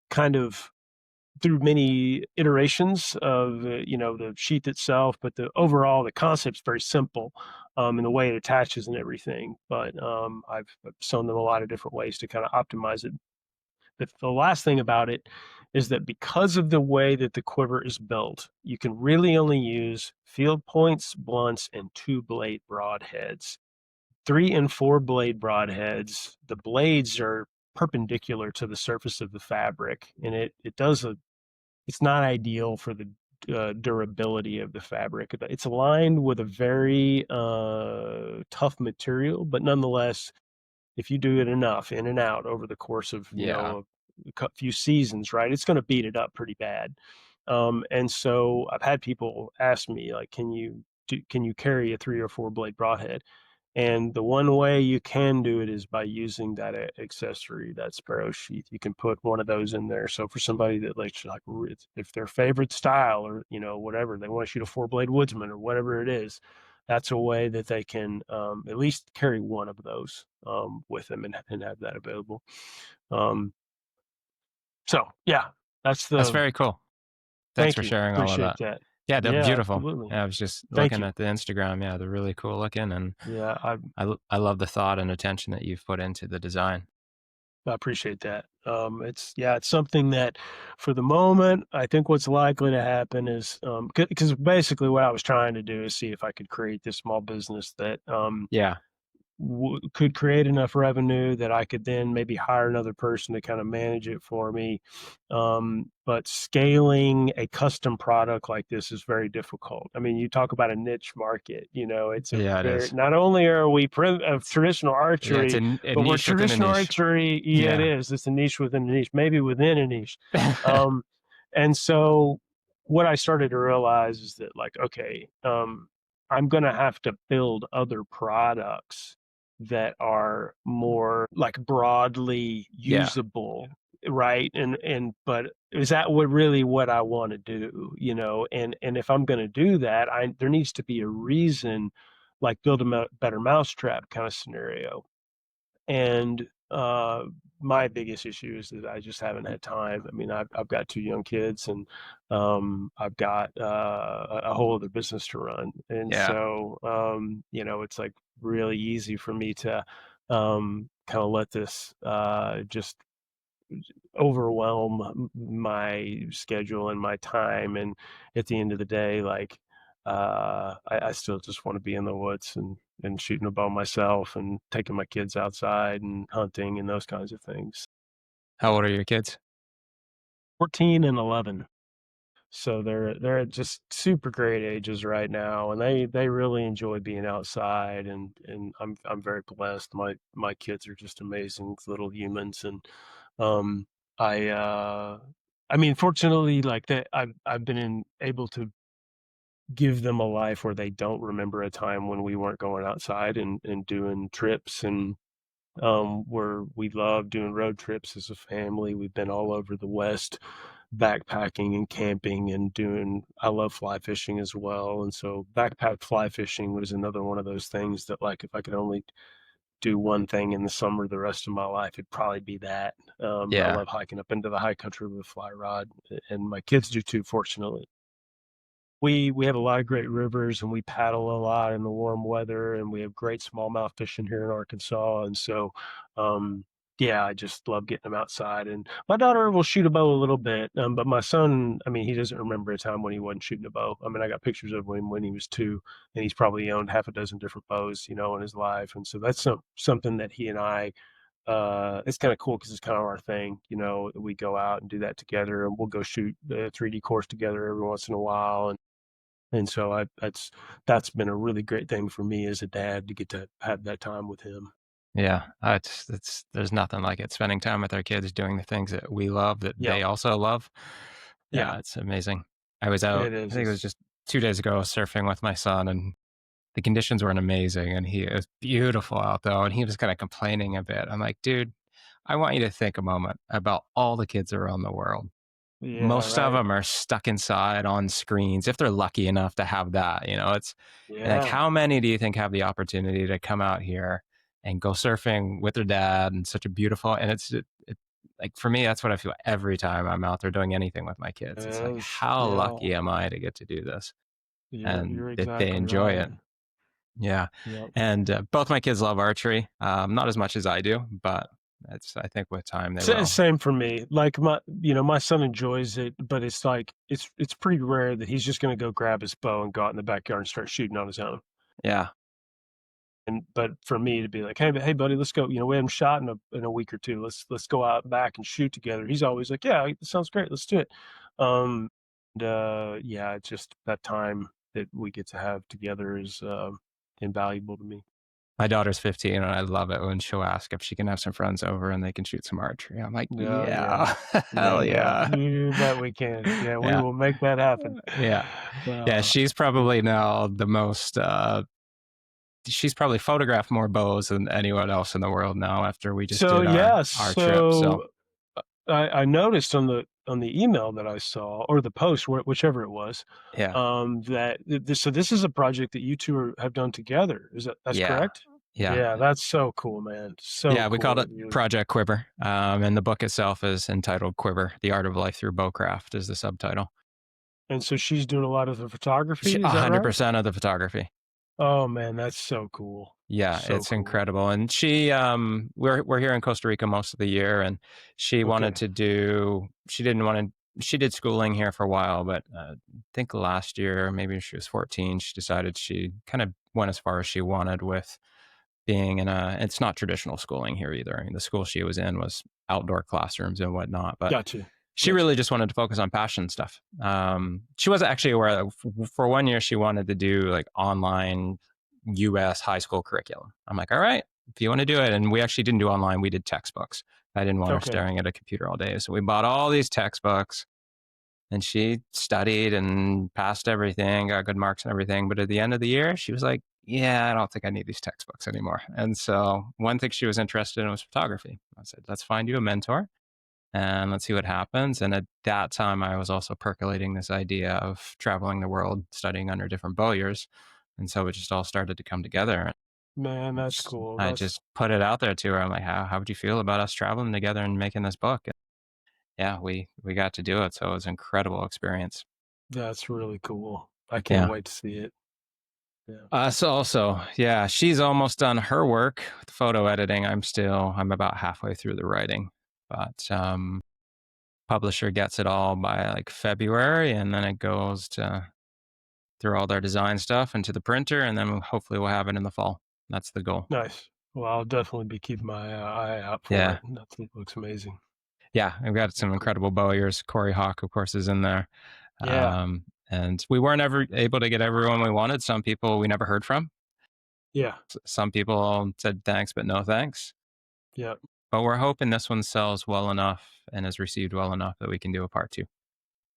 kind of through many iterations of the sheath itself, but the concept's very simple, in the way it attaches and everything. But I've shown them a lot of different ways to kind of optimize it. The last thing about it is that because of the way that the quiver is built, you can really only use field points, blunts, and 2-blade broadheads. 3 and 4 blade broadheads, the blades are perpendicular to the surface of the fabric, and it's not ideal for the durability of the fabric. It's aligned with a very tough material, but nonetheless, if you do it enough in and out over the course of Yeah. a few seasons, right, it's going to beat it up pretty bad. And so I've had people ask me like, can you carry a 3 or 4 blade broadhead? And the one way you can do it is by using that accessory, that sparrow sheath. You can put one of those in there. So for somebody that likes, like, if their favorite style or whatever, they want to shoot a 4-blade woodsman or whatever it is, that's a way that they can at least carry one of those with them and have that available. So yeah, that's That's the. very cool. Thanks Thank for you. sharing all of Appreciate that. that. Yeah, they're Yeah, beautiful. absolutely. Yeah, I was just Thank looking you. at the Instagram. Yeah, they're really cool looking, and Yeah, I love the thought and attention that you've put into the design. I appreciate that. It's something that for the moment, I think what's likely to happen is, because basically what I was trying to do is see if I could create this small business that Yeah, could create enough revenue that I could then maybe hire another person to kind of manage it for me. But scaling a custom product like this is very difficult. I mean, you talk about a niche market, it's yeah, it is. not only are we of traditional Yeah, it's archery, a but we're niche within a traditional niche. archery. Yeah, it Yeah. is. It's a niche within a niche, maybe within a niche. Um, and so what I started to realize is that, like, okay, I'm going to have to build other products that are more like broadly Yeah. usable, right? But is that what I want to do, and if I'm going to do that, there needs to be a reason, like build a better mousetrap kind of scenario. And my biggest issue is that I just haven't had time. I mean, I've got 2 young kids, and I've got a whole other business to run, and Yeah. so it's like really easy for me to kind of let this just overwhelm my schedule and my time. And at the end of the day, like, I still just want to be in the woods and shooting a bow myself and taking my kids outside and hunting and those kinds of things. How old are your kids? 14 and 11. So they're at just super great ages right now, and they really enjoy being outside, and I'm very blessed. My kids are just amazing little humans. And um I uh I mean, fortunately, like that, I've been able to give them a life where they don't remember a time when we weren't going outside and doing trips. And we love doing road trips as a family. We've been all over the West backpacking and camping and I love fly fishing as well. And so backpack fly fishing was another one of those things that, like, if I could only do one thing in the summer the rest of my life, it'd probably be that. I Yeah. love hiking up into the high country with a fly rod, and my kids do too, fortunately. We have a lot of great rivers, and we paddle a lot in the warm weather, and we have great smallmouth fishing here in Arkansas. And so, yeah, I just love getting them outside. And my daughter will shoot a bow a little bit, but my son, I mean, he doesn't remember a time when he wasn't shooting a bow. I mean, I got pictures of him when he was 2, and he's probably owned half a dozen different bows, in his life. And so that's something that he and I, it's kind of cool because it's kind of our thing. We go out and do that together, and we'll go shoot a 3D course together every once in a while. And so that's been a really great thing for me as a dad to get to have that time with him. Yeah, there's nothing like it. Spending time with our kids, doing the things that we love, that Yeah, they also love. yeah, Yeah, it's amazing. I was out, it I is. think it was just 2 days ago, surfing with my son, and the conditions weren't amazing, and it was beautiful out though, and he was kind of complaining a bit. I'm like, dude, I want you to think a moment about all the kids around the world. Yeah, Most of right. them are stuck inside on screens, if they're lucky enough to have that. It's like, Yeah, how many do you think have the opportunity to come out here and go surfing with their dad, and such a beautiful, and like, for me, that's what I feel every time I'm out there doing anything with my kids. It's like, yes, how yeah. lucky am I to get to do this, and You're that they exactly enjoy right. it. Yeah. Yep. And both my kids love archery, not as much as I do, but I think with time they will. Same for me. Like, my son enjoys it, but it's like it's pretty rare that he's just going to go grab his bow and go out in the backyard and start shooting on his own. Yeah. But for me to be like, hey, buddy, let's go. We haven't shot in a week or two. Let's go out back and shoot together. He's always like, yeah, that sounds great. Let's do it. Yeah, it's just that time that we get to have together is invaluable to me. My daughter's 15, and I love it when she'll ask if she can have some friends over and they can shoot some archery. I'm like, Yeah, yeah, yeah, hell yeah. you bet we can. Yeah, we Yeah. will make that happen. Yeah. Yeah. She's probably now the most, she's probably photographed more bows than anyone else in the world now after we just So did yeah, our trip. So I noticed on the email that I saw, or the post, whichever it was, yeah. that this is a project that you two have done together. That's Yeah. correct? Yeah. Yeah, that's so cool, man. So Yeah, we cool called that it Project Quiver. And the book itself is entitled Quiver, The Art of Life Through Bowcraft is the subtitle. And so she's doing a lot of the photography, is that right? 100% of the photography. Oh man, that's so cool. Yeah, So it's cool. incredible. And she, we're here in Costa Rica most of the year, and she wanted to do, she did schooling here for a while, but I think last year, maybe she was 14, she decided she kind of went as far as she wanted with being it's not traditional schooling here either. I mean, the school she was in was outdoor classrooms and whatnot, but Gotcha. she really just wanted to focus on passion stuff. She was actually aware that for 1 year she wanted to do like online US high school curriculum. I'm like, all right, if you want to do it. And we actually didn't do online. We did textbooks. I didn't want her staring at a computer all day. So we bought all these textbooks, and she studied and passed everything, got good marks and everything. But at the end of the year, she was like, yeah, I don't think I need these textbooks anymore. And so one thing she was interested in was photography. I said, let's find you a mentor and let's see what happens. And at that time, I was also percolating this idea of traveling the world, studying under different bowyers. And so it just all started to come together. Man, that's cool. I just put it out there to her. I'm like, how would you feel about us traveling together and making this book? And yeah, we got to do it. So it was an incredible experience. That's really cool. I can't wait to see it. Yeah. So also, yeah, she's almost done her work with photo editing. I'm about halfway through the writing, but publisher gets it all by like February, and then it goes through all their design stuff into the printer, and then hopefully we'll have it in the fall. That's the goal. Nice. Well, I'll definitely be keeping my eye out for it. That looks amazing. Yeah, we've got some incredible bowyers. Corey Hawk, of course, is in there. Yeah. And we weren't ever able to get everyone we wanted. Some people we never heard from. Yeah. Some people said thanks, but no thanks. Yeah. But we're hoping this one sells well enough and is received well enough that we can do a part 2.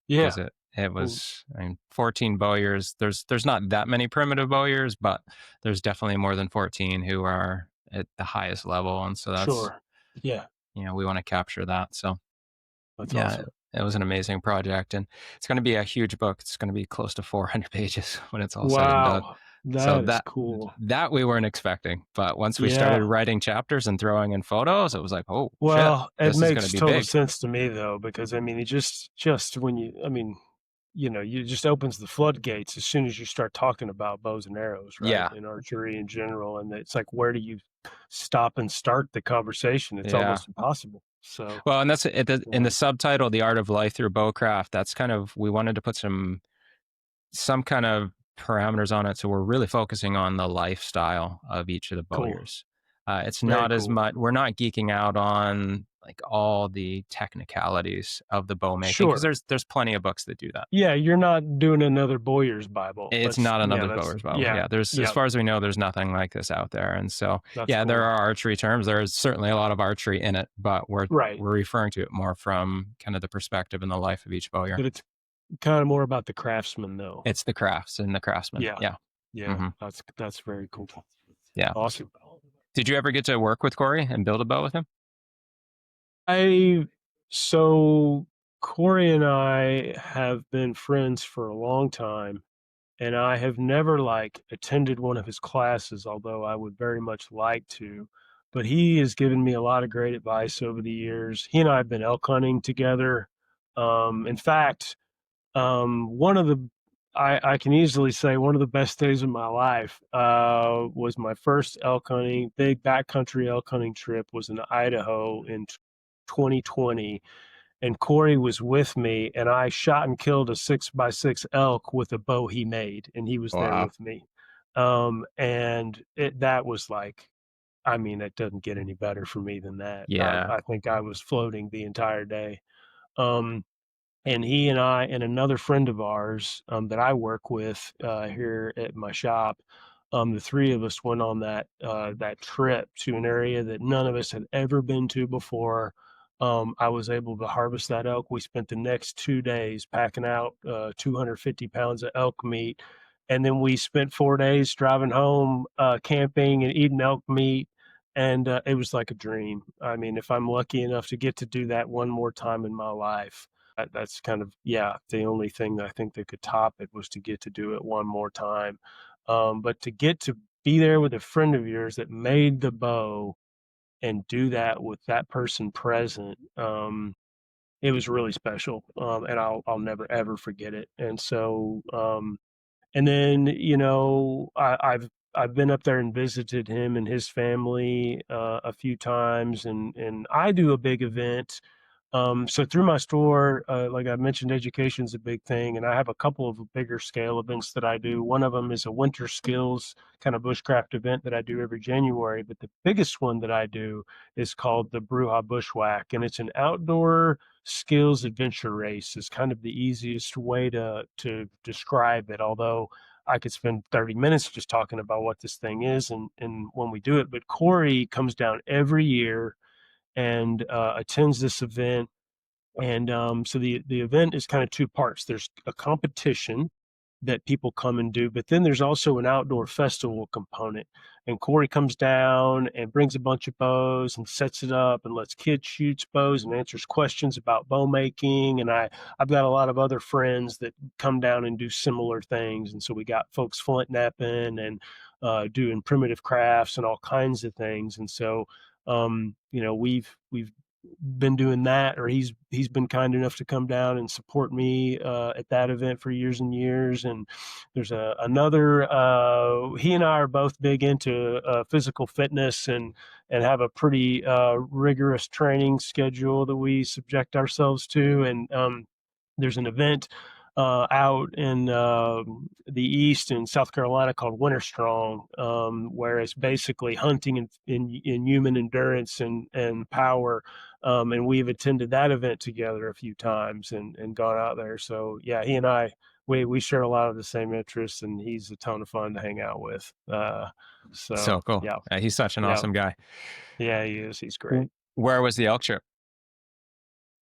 Yeah. It was 14 bowyers. There's not that many primitive bowyers, but there's definitely more than 14 who are at the highest level. And so that's, Sure. Yeah. we want to capture that. So That's yeah, awesome. it was an amazing project, and it's going to be a huge book. It's going to be close to 400 pages when it's all said and done. Wow. So That is cool. that we weren't expecting, but once we Yeah. started writing chapters and throwing in photos, it was like, oh, Well, shit, it this is going makes to be total big. sense to me though, because I mean, it just when you just opens the floodgates as soon as you start talking about bows and arrows, right? Yeah. And archery in general. And it's like, where do you stop and start the conversation? It's Yeah. almost impossible. So, Well, and that's in the subtitle, The Art of Life Through Bowcraft. That's kind of, we wanted to put some kind of parameters on it. So we're really focusing on the lifestyle of each of the Cool. bowyers. It's Very not as cool. much, we're not geeking out on like all the technicalities of the bow making, Sure. because there's plenty of boys that do that. Yeah, you're not doing another Bowyer's Bible. It's not another Bowyer's Bible. Yeah, there's as far as we know, there's nothing like this out there. And so That's there cool. are archery terms. There's certainly a lot of archery in it, but we're referring to it more from kind of the perspective and the life of each bowyer. But it's kind of more about the craftsman, though. It's the crafts and the craftsman. Yeah. Yeah. That's very cool. Yeah. Awesome. Did you ever get to work with Corey and build a bow with him? So Corey and I have been friends for a long time, and I have never attended one of his classes, although I would very much like to. But he has given me a lot of great advice over the years. He and I have been elk hunting together. In fact, I can easily say one of the best days of my life was my first big backcountry elk hunting trip was in Idaho in 2020. And Corey was with me, and I shot and killed a 6x6 elk with a bow he made, and he was there with me. And that was it doesn't get any better for me than that. Yeah. I think I was floating the entire day. And he and I and another friend of ours that I work with here at my shop, the three of us went on that trip to an area that none of us had ever been to before. I was able to harvest that elk. We spent the next 2 days packing out 250 pounds of elk meat. And then we spent 4 days driving home, camping and eating elk meat. And it was like a dream. I mean, if I'm lucky enough to get to do that one more time in my life, that's kind of, the only thing that I think that could top it was to get to do it one more time. But to get to be there with a friend of yours that made the bow and do that with that person present, it was really special. And I'll never, ever forget it. And so, and then, I've been up there and visited him and his family a few times, and I do a big event. So through my store, like I mentioned, education is a big thing, and I have a couple of bigger scale events that I do. One of them is a winter skills kind of bushcraft event that I do every January, but the biggest one that I do is called the Brewha Bushwhack, and it's an outdoor skills adventure race. Is kind of the easiest way to describe it, although I could spend 30 minutes just talking about what this thing is and when we do it. But Corey comes down every year and attends this event. And so the event is kind of two parts. There's a competition that people come and do, but then there's also an outdoor festival component. And Corey comes down and brings a bunch of bows and sets it up and lets kids shoot bows and answers questions about bow making. And I've got a lot of other friends that come down and do similar things. And so we got folks flint knapping and doing primitive crafts and all kinds of things. And so we've been doing that, or he's been kind enough to come down and support me at that event for years and years. And there's another he and I are both big into physical fitness and have a pretty rigorous training schedule that we subject ourselves to. And there's an event out in the East in South Carolina called Winter Strong, where it's basically hunting in human endurance and power. And we've attended that event together a few times and gone out there. So yeah, he and I, we share a lot of the same interests, and he's a ton of fun to hang out with. So cool. Yeah, he's such an awesome guy. Yeah, he is. He's great. Where was the elk trip?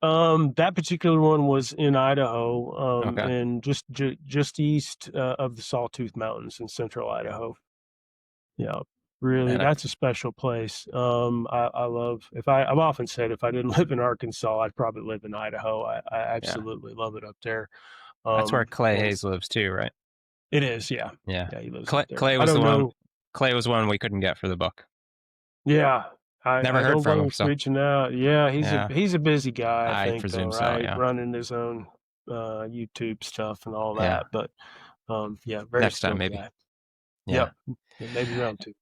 That particular one was in Idaho, Okay. and just east of the Sawtooth Mountains in central Idaho. Yeah, really, Man, that's a special place. I love. I've often said if I didn't live in Arkansas, I'd probably live in Idaho. I yeah, absolutely love it up there. that's where Clay And Hayes lives too, right? it is, yeah, Yeah. yeah, he lives up there. Clay I was the don't one. know. Clay was one we couldn't get for the book. Yeah, Never I heard don't from blame him. him for So reaching out. Yeah, yeah, he's a busy guy, I I think, though, presume so. right? Yeah. Running his own YouTube stuff and all Yeah. that. But yeah, very Next time skilled maybe. guy. Yeah. Yep, yeah, maybe round two.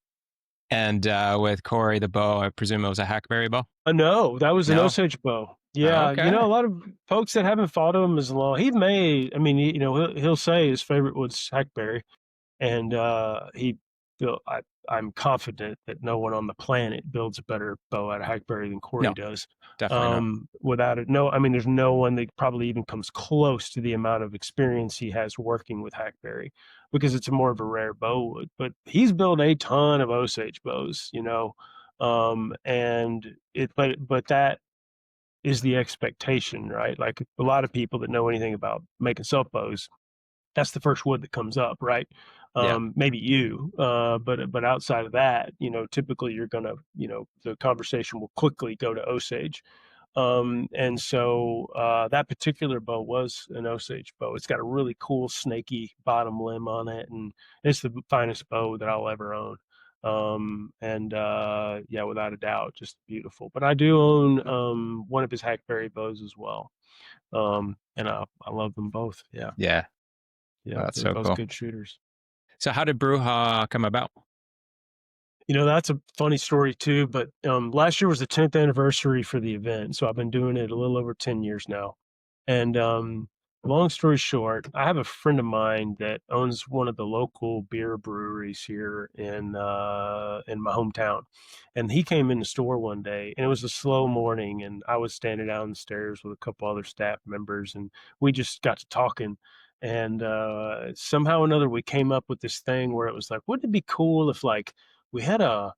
And with Corey the bow, I presume it was a hackberry bow. No, that was an No. Osage bow. Oh, Yeah, you know, okay. a lot of folks that haven't fought him as long. He may, I mean, you know, he'll say his favorite was hackberry, and he built. I'm confident that no one on the planet builds a better bow out of hackberry than Corey No, does. definitely not. Without it, no, I mean, there's no one that probably even comes close to the amount of experience he has working with hackberry, because it's more of a rare bow wood. But he's built a ton of Osage bows, you know, and but that is the expectation, right? Like a lot of people that know anything about making self bows, that's the first wood that comes up, right? Yeah. Maybe you, but outside of that, you know, typically you're gonna, you know, the conversation will quickly go to Osage. And so that particular bow was an Osage bow. It's got a really cool snaky bottom limb on it, and it's the finest bow that I'll ever own. And yeah, without a doubt, just beautiful. But I do own one of his hackberry bows as well. And I love them both. Yeah. Yeah. Yeah, Oh, that's they're so both cool. good shooters. So how did Brewha come about? You know, that's a funny story too, but last year was the 10th anniversary for the event. So I've been doing it a little over 10 years now. And long story short, I have a friend of mine that owns one of the local beer breweries here in my hometown. And he came in the store one day, and it was a slow morning, and I was standing down the stairs with a couple other staff members, and we just got to talking. And somehow or another, we came up with this thing where it was like, wouldn't it be cool if like we had a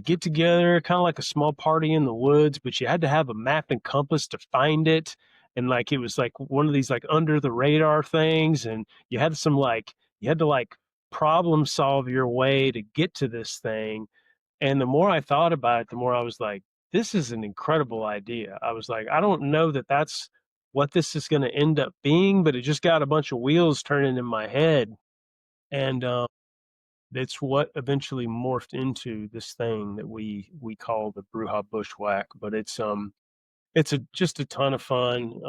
get together, kind of like a small party in the woods, but you had to have a map and compass to find it. And like it was like one of these like under the radar things, and you had to like problem solve your way to get to this thing. And the more I thought about it, the more I was like, this is an incredible idea. I was like, I don't know that that's what this is going to end up being, but it just got a bunch of wheels turning in my head. And it's what eventually morphed into this thing that we call the Brewha Bushwhack. But it's just a ton of fun.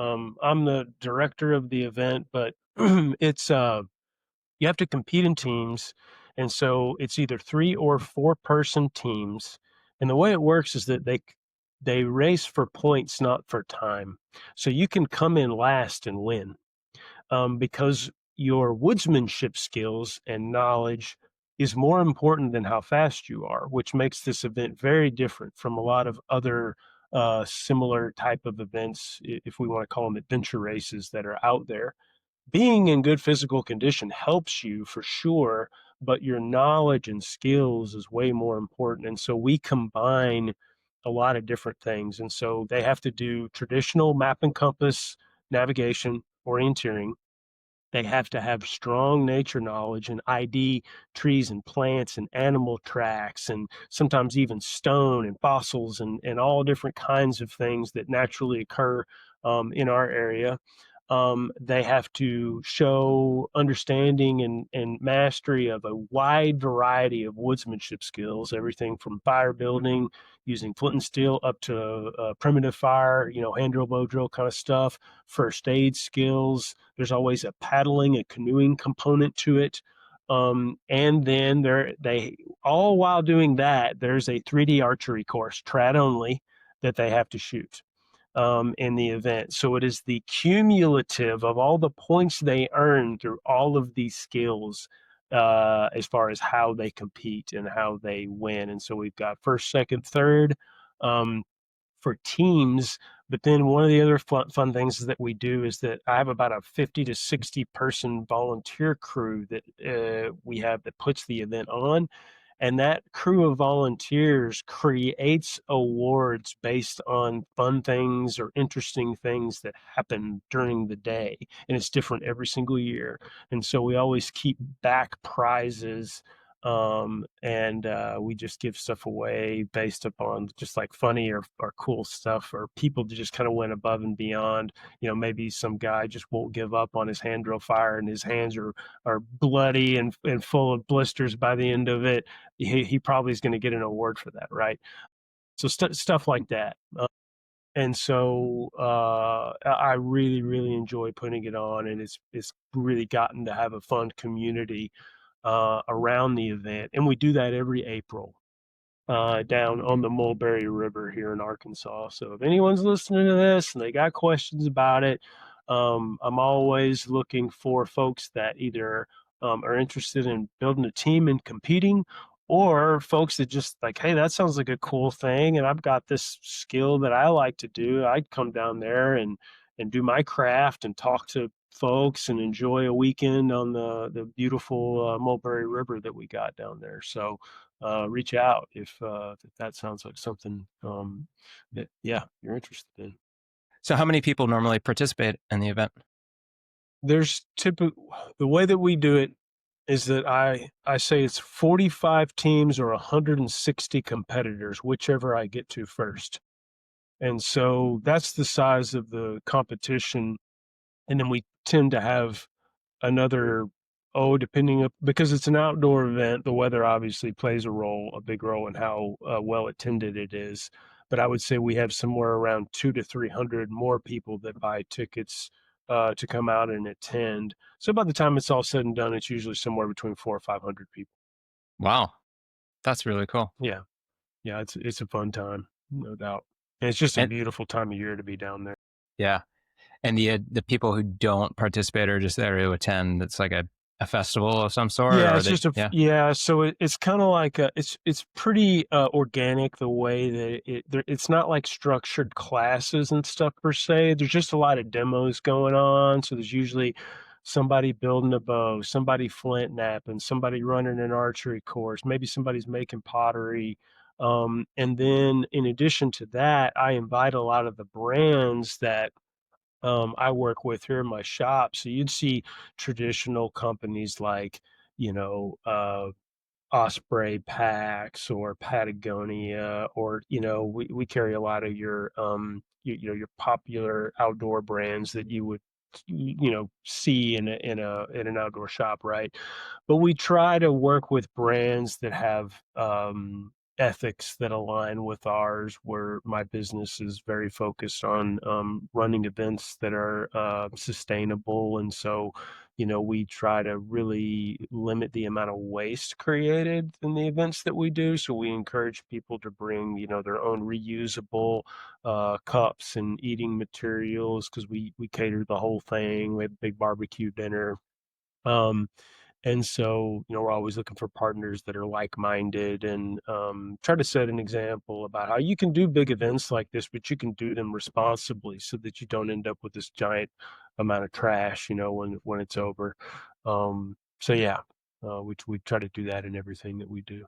I'm the director of the event, but it's you have to compete in teams, and so it's either 3 or 4 person teams. And the way it works is that they race for points, not for time. So you can come in last and win, because your woodsmanship skills and knowledge is more important than how fast you are, which makes this event very different from a lot of other similar type of events, if we want to call them adventure races that are out there. Being in good physical condition helps you for sure, but your knowledge and skills is way more important. And so we combine a lot of different things. And so they have to do traditional map and compass navigation, orienteering. They have to have strong nature knowledge and ID trees and plants and animal tracks, and sometimes even stone and fossils, and all different kinds of things that naturally occur in our area. They have to show understanding and mastery of a wide variety of woodsmanship skills, everything from fire building, using flint and steel, up to primitive fire, you know, hand drill, bow drill kind of stuff, first aid skills. There's always a paddling and canoeing component to it. And then they all while doing that, there's a 3D archery course, trad only, that they have to shoot in the event. So it is the cumulative of all the points they earn through all of these skills, as far as how they compete and how they win. And so we've got first, second, third um, for teams. But then one of the other fun things that we do is that I have about a 50 to 60 person volunteer crew that we have that puts the event on. And that crew of volunteers creates awards based on fun things or interesting things that happen during the day. And it's different every single year. And so we always keep back prizes, and we just give stuff away based upon just like funny or cool stuff, or people that just kind of went above and beyond. Maybe some guy just won't give up on his hand drill fire, and his hands are bloody and full of blisters by the end of it. He probably is going to get an award for that, right? So stuff like that. And so I really, really enjoy putting it on, and it's really gotten to have a fun community around the event. And we do that every April down on the Mulberry River here in Arkansas. So if anyone's listening to this and they got questions about it, I'm always looking for folks that either are interested in building a team and competing, or folks that just like, hey, that sounds like a cool thing, and I've got this skill that I like to do. I'd come down there and do my craft and talk to folks and enjoy a weekend on the beautiful Mulberry River that we got down there. So reach out if that sounds like something that you're interested in. So how many people normally participate in the event? There's the way that we do it is that I say it's 45 teams or 160 competitors, whichever I get to first. And so that's the size of the competition. And then we tend to have another, because it's an outdoor event, the weather obviously plays a big role in how well attended it is. But I would say we have somewhere around 200 to 300 more people that buy tickets to come out and attend. So by the time it's all said and done, it's usually somewhere between 400 or 500 people. Wow, that's really cool. Yeah, it's a fun time, no doubt. And it's just a beautiful time of year to be down there. Yeah. And the people who don't participate are just there to attend. It's like a festival of some sort. Yeah, it's just So it's kind of like it's pretty organic the way that it's not like structured classes and stuff per se. There's just a lot of demos going on. So there's usually somebody building a bow, somebody flint knapping, somebody running an archery course, maybe somebody's making pottery. And then in addition to that, I invite a lot of the brands that I work with here in my shop. So you'd see traditional companies like, Osprey Packs or Patagonia, or, we carry a lot of your, your popular outdoor brands that you would, see in an outdoor shop, right? But we try to work with brands that have, ethics that align with ours, where my business is very focused on running events that are sustainable. And so, we try to really limit the amount of waste created in the events that we do. So we encourage people to bring, their own reusable cups and eating materials, because we cater the whole thing. We have a big barbecue dinner. And so, we're always looking for partners that are like-minded, and try to set an example about how you can do big events like this, but you can do them responsibly so that you don't end up with this giant amount of trash, when it's over. We try to do that in everything that we do.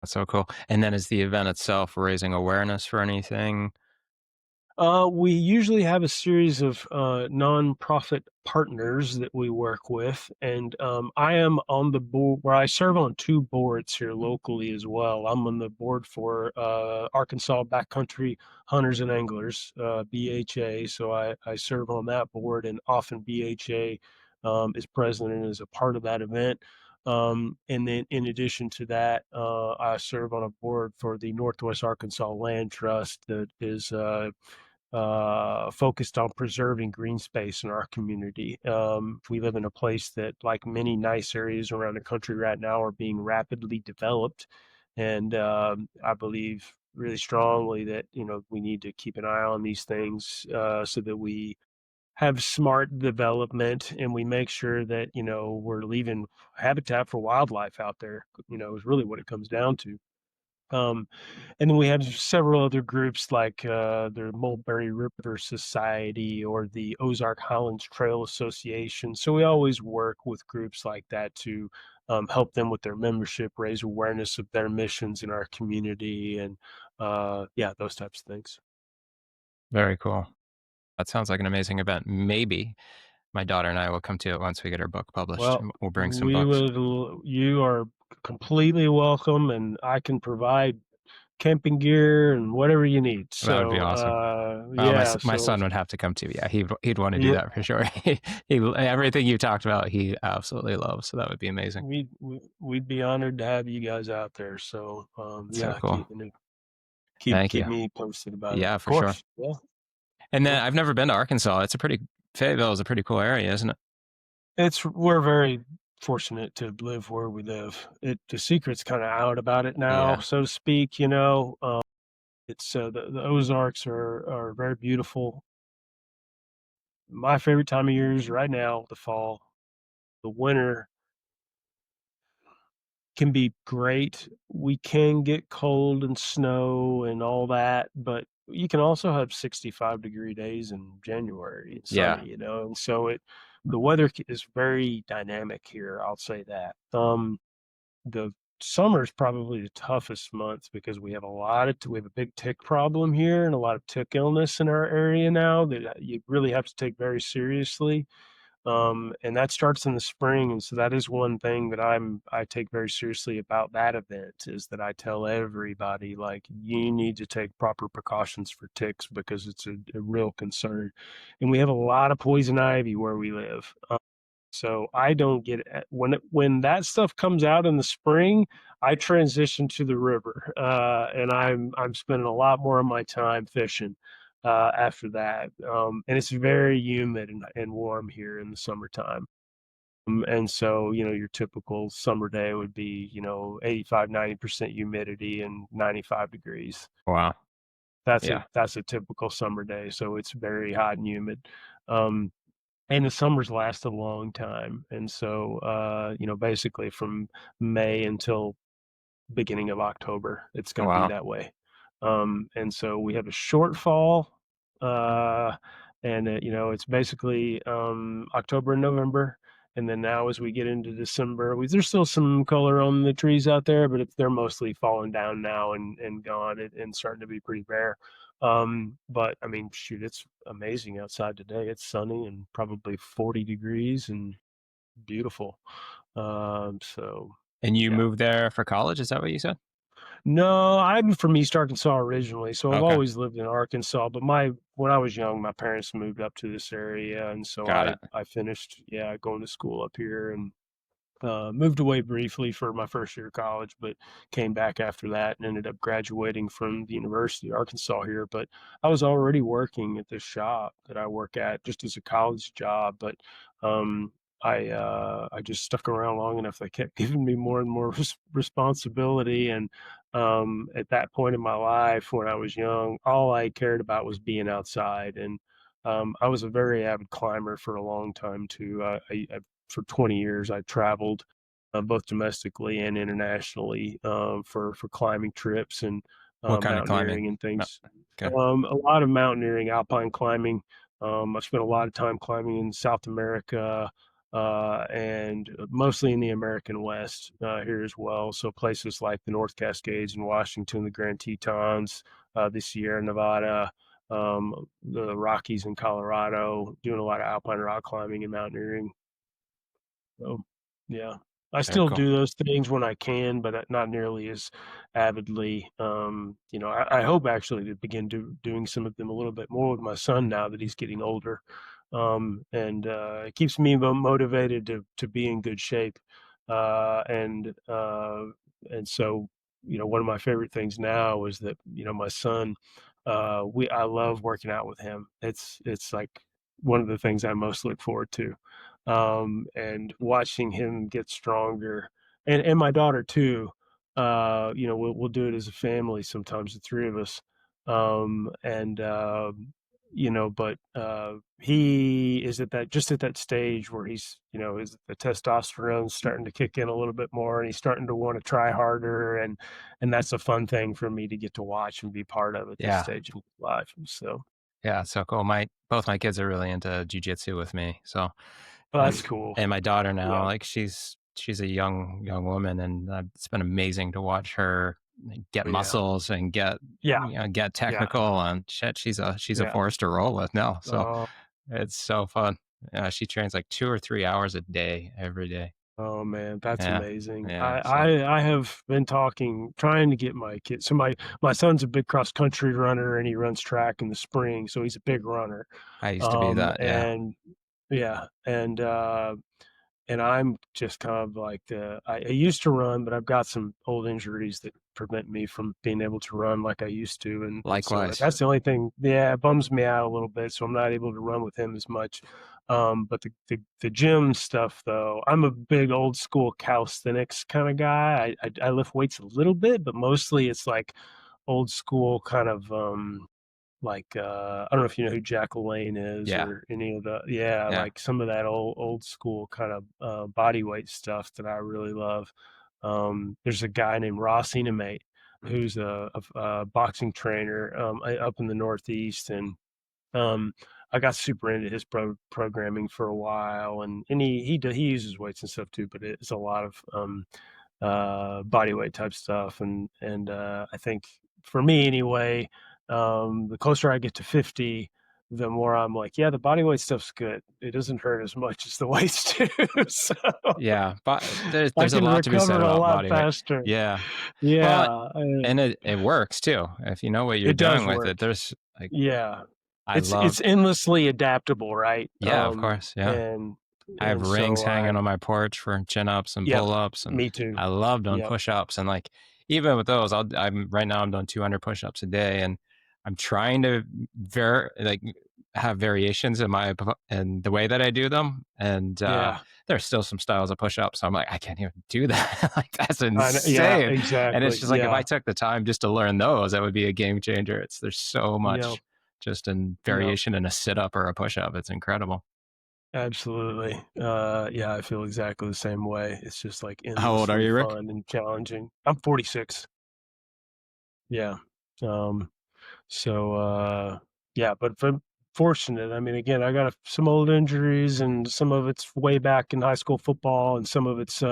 That's so cool. And then is the event itself raising awareness for anything? We usually have a series of nonprofit partners that we work with, and I am on the board where I serve on two boards here locally as well. I'm on the board for Arkansas Backcountry Hunters and Anglers, BHA. So I serve on that board, and often BHA is president and is a part of that event. And then in addition to that, I serve on a board for the Northwest Arkansas Land Trust that is focused on preserving green space in our community. We live in a place that, like many nice areas around the country right now, are being rapidly developed. And I believe really strongly that, we need to keep an eye on these things so that we have smart development, and we make sure that, we're leaving habitat for wildlife out there, is really what it comes down to. And then we have several other groups like the Mulberry River Society or the Ozark Highlands Trail Association. So we always work with groups like that to help them with their membership, raise awareness of their missions in our community, and yeah, those types of things. Very cool. That sounds like an amazing event. Maybe my daughter and I will come to it once we get our book published. Well, We'll bring some books. you are completely welcome, and I can provide camping gear and whatever you need. That would be So, awesome. Well, yeah, my so son would have to come too. Yeah, he'd want to do yeah, that for sure. Everything you talked about, he absolutely loves. So that would be amazing. we'd be honored to have you guys out there. So, So yeah, cool. keep Thank you. me posted about it. Yeah, Of for sure. course. Yeah. And then Yeah. I've never been to Arkansas. Fayetteville is a pretty cool area, isn't it? We're very fortunate to live where we live. The secret's kind of out about it now, Yeah. so to speak, it's the Ozarks are very beautiful. My favorite time of year is right now, the fall. The winter can be great. We can get cold and snow and all that, but you can also have 65-degree days in January and Yeah. sunny, and so the weather is very dynamic here. I'll say that. The summer is probably the toughest month because we have a big tick problem here and a lot of tick illness in our area now that you really have to take very seriously. And that starts in the spring, and so that is one thing that I take very seriously about that event is that I tell everybody like you need to take proper precautions for ticks because it's a real concern, and we have a lot of poison ivy where we live. So I don't get it. When that stuff comes out in the spring, I transition to the river, and I'm spending a lot more of my time fishing after that. And it's very humid and warm here in the summertime. And so, your typical summer day would be, 85, 90% humidity and 95 degrees. Wow. Yeah. That's a typical summer day. So it's very hot and humid. Um, and the summers last a long time. And so, basically from May until beginning of October, it's going to be Wow. that way. And so we have a short fall, uh, and it's basically October and November. And then now, as we get into December, there's still some color on the trees out there, but they're mostly falling down now and gone and starting to be pretty bare. But I mean, shoot, it's amazing outside today. It's sunny and probably 40 degrees and beautiful. So And you yeah. moved there for college? Is that what you said? No, I'm from East Arkansas originally, so I've Okay. always lived in Arkansas. But when I was young, my parents moved up to this area, and so Got I it. I finished going to school up here and moved away briefly for my first year of college, but came back after that and ended up graduating from the University of Arkansas here. But I was already working at this shop that I work at just as a college job, but um, I just stuck around long enough. They kept giving me more and more responsibility, and at that point in my life when I was young, all I cared about was being outside. And I was a very avid climber for a long time too. For 20 years, I traveled both domestically and internationally for climbing trips and What kind of climbing? mountaineering and No. things. Okay. A lot of mountaineering, alpine climbing. I spent a lot of time climbing in South America and mostly in the American West here as well. So places like the North Cascades in Washington, the Grand Tetons, the Sierra Nevada, the Rockies in Colorado, doing a lot of alpine rock climbing and mountaineering. So, yeah, I Very still cool. do those things when I can, but not nearly as avidly. I hope actually to begin doing some of them a little bit more with my son now that he's getting older, and it keeps me motivated to be in good shape, and so one of my favorite things now is that my son, I love working out with him. It's like one of the things I most look forward to, and watching him get stronger, and my daughter too. We'll do it as a family sometimes, the three of us, and but he is at that stage where he's, is the testosterone starting to kick in a little bit more, and he's starting to want to try harder, and that's a fun thing for me to get to watch and be part of at this Yeah. stage of life. So Yeah, so cool. Both my kids are really into jujitsu with me. So that's cool. And my daughter now, Yeah. like she's a young woman, and it's been amazing to watch her get muscles and get get technical and shit. She's a force to roll with now. So it's so fun. Yeah, she trains like 2 or 3 hours a day every day. Oh man, that's amazing. Yeah, I have been trying to get my kids. So my son's a big cross country runner, and he runs track in the spring, so he's a big runner. I used to be that. Yeah. And I'm just kind of like I used to run, but I've got some old injuries that prevent me from being able to run like I used to. And likewise, so that's the only thing. Yeah, it bums me out a little bit, so I'm not able to run with him as much. But the gym stuff, though, I'm a big old school calisthenics kind of guy. I lift weights a little bit, but mostly it's like old school kind of like I don't know if you know who Jack LaLanne is or any of the like some of that old school kind of body weight stuff that I really love. There's a guy named Ross Enamate who's a boxing trainer up in the Northeast, and I got super into his programming for a while, and he uses weights and stuff too, but it's a lot of body weight type stuff, and I think for me anyway, the closer I get to 50, the more I'm like, yeah, the body weight stuff's good. It doesn't hurt as much as the weights do. So yeah, but there's a lot to be said about body faster. weight. Yeah, yeah, and it works too if you know what you're doing with it. There's like it's endlessly adaptable, right? Yeah, of course. Yeah, and I have rings hanging on my porch for chin-ups and pull-ups, and me too. I love doing push-ups, and like even with those, I'm right now I'm doing 200 push-ups a day, and I'm trying to have variations in the way that I do them, and there's still some styles of push-ups, so I'm like, I can't even do that. Like that's insane. Yeah, exactly. And it's just like if I took the time just to learn those, that would be a game changer. There's so much just in variation in a sit-up or a push-up. It's incredible. Absolutely. I feel exactly the same way. It's just like how old are you, Rick? Fun and challenging. I'm 46. Yeah. But I'm fortunate. I mean, again, I got some old injuries, and some of it's way back in high school football, and some of it's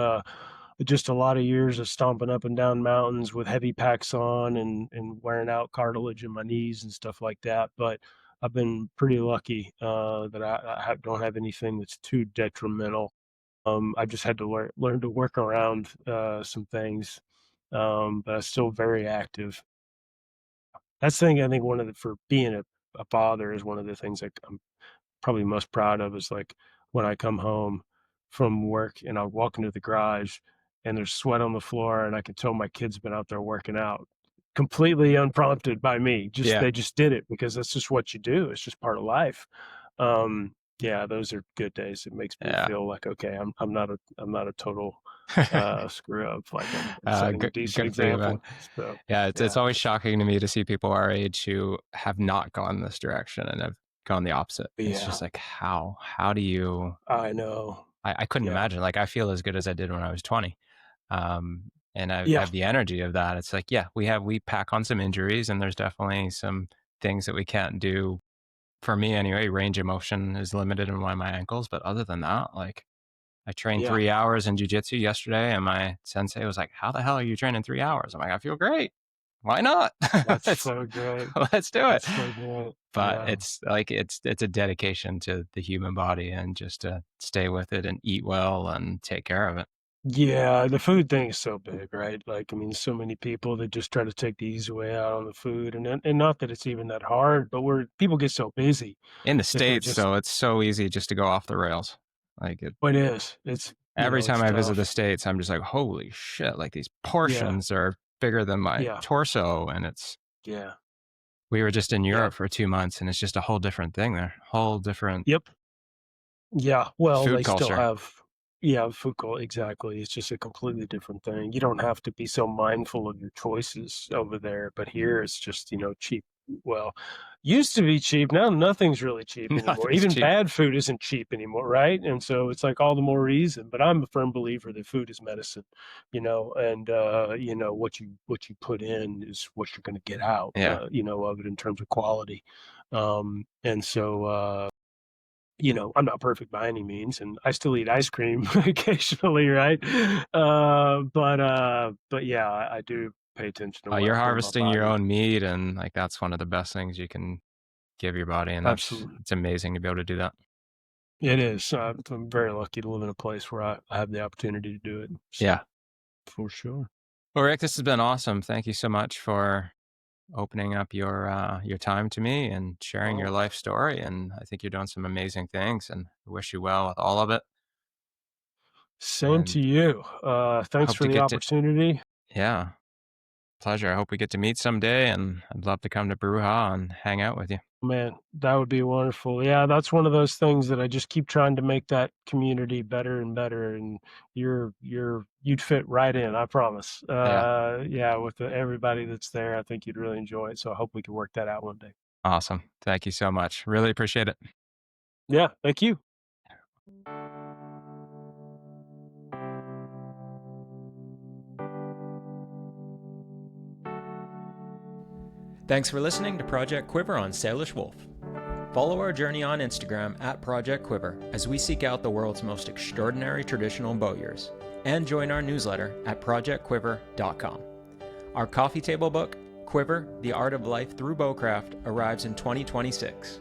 just a lot of years of stomping up and down mountains with heavy packs on and wearing out cartilage in my knees and stuff like that. But I've been pretty lucky that I don't have anything that's too detrimental. I just had to learn to work around some things, but I'm still very active. That's the thing I think for being a father is one of the things that I'm probably most proud of is like when I come home from work and I walk into the garage and there's sweat on the floor, and I can tell my kid's been out there working out completely unprompted by me. They just did it because that's just what you do. It's just part of life. Those are good days. It makes me feel like, okay, I'm not a total screw up. Like I'm setting a decent example. So, it's always shocking to me to see people our age who have not gone this direction and have gone the opposite. It's just like, how do you? I know. I couldn't imagine. Like I feel as good as I did when I was 20. And I have the energy of that. It's like, we pack on some injuries, and there's definitely some things that we can't do. For me anyway, range of motion is limited in one of my ankles. But other than that, like I trained 3 hours in jiu-jitsu yesterday, and my sensei was like, how the hell are you training 3 hours? I'm like, I feel great. Why not? That's so good. Let's do it. That's so good. But it's like, it's a dedication to the human body, and just to stay with it and eat well and take care of it. Yeah, the food thing is so big, right? Like, I mean, so many people that just try to take the easy way out on the food, and not that it's even that hard, but people get so busy in the States, so it's so easy just to go off the rails. Like it is. It's every time I visit the States, I'm just like, holy shit! Like these portions are bigger than my torso, and it's We were just in Europe for 2 months, and it's just a whole different thing there. Whole different. Yep. Yeah. Well, food they culture. still have. Yeah, food culture, exactly. It's just a completely different thing. You don't have to be so mindful of your choices over there, but here it's just, cheap well, used to be cheap. Now nothing's really cheap anymore. Nothing's Even cheap. bad food isn't cheap anymore, right? And so it's like all the more reason. But I'm a firm believer that food is medicine, and what you put in is what you're going to get out, Yeah. of it in terms of quality. And so I'm not perfect by any means, and I still eat ice cream occasionally, right? But yeah, I do pay attention to what You're I put in my harvesting your body. own meat, and like that's one of the best things you can give your body, and Absolutely. it's amazing to be able to do that. It is. I'm very lucky to live in a place where I have the opportunity to do it. So, Yeah. for sure. Well, Rick, this has been awesome. Thank you so much for opening up your time to me and sharing your Oh, life story. And I think you're doing some amazing things, and I wish you well with all of it. same to And you. Thanks hope for to the get to, opportunity. yeah, pleasure. I hope we get to meet someday, and I'd love to come to Brewha and hang out with you. Man, that would be wonderful. Yeah, that's one of those things that I just keep trying to make that community better and better. And you'd fit right in, I promise. Yeah, Yeah, with everybody that's there, I think you'd really enjoy it. So I hope we can work that out one day. awesome. Thank you so much. Really appreciate it. Yeah, thank you. Thanks for listening to Project Quiver on Salish Wolf. Follow our journey on Instagram at Project Quiver as we seek out the world's most extraordinary traditional bowyers, and join our newsletter at projectquiver.com. Our coffee table book, Quiver, The Art of Life Through Bowcraft, arrives in 2026.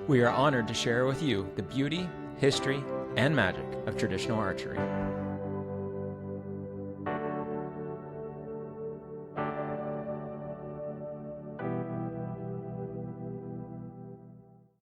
We are honored to share with you the beauty, history, and magic of traditional archery.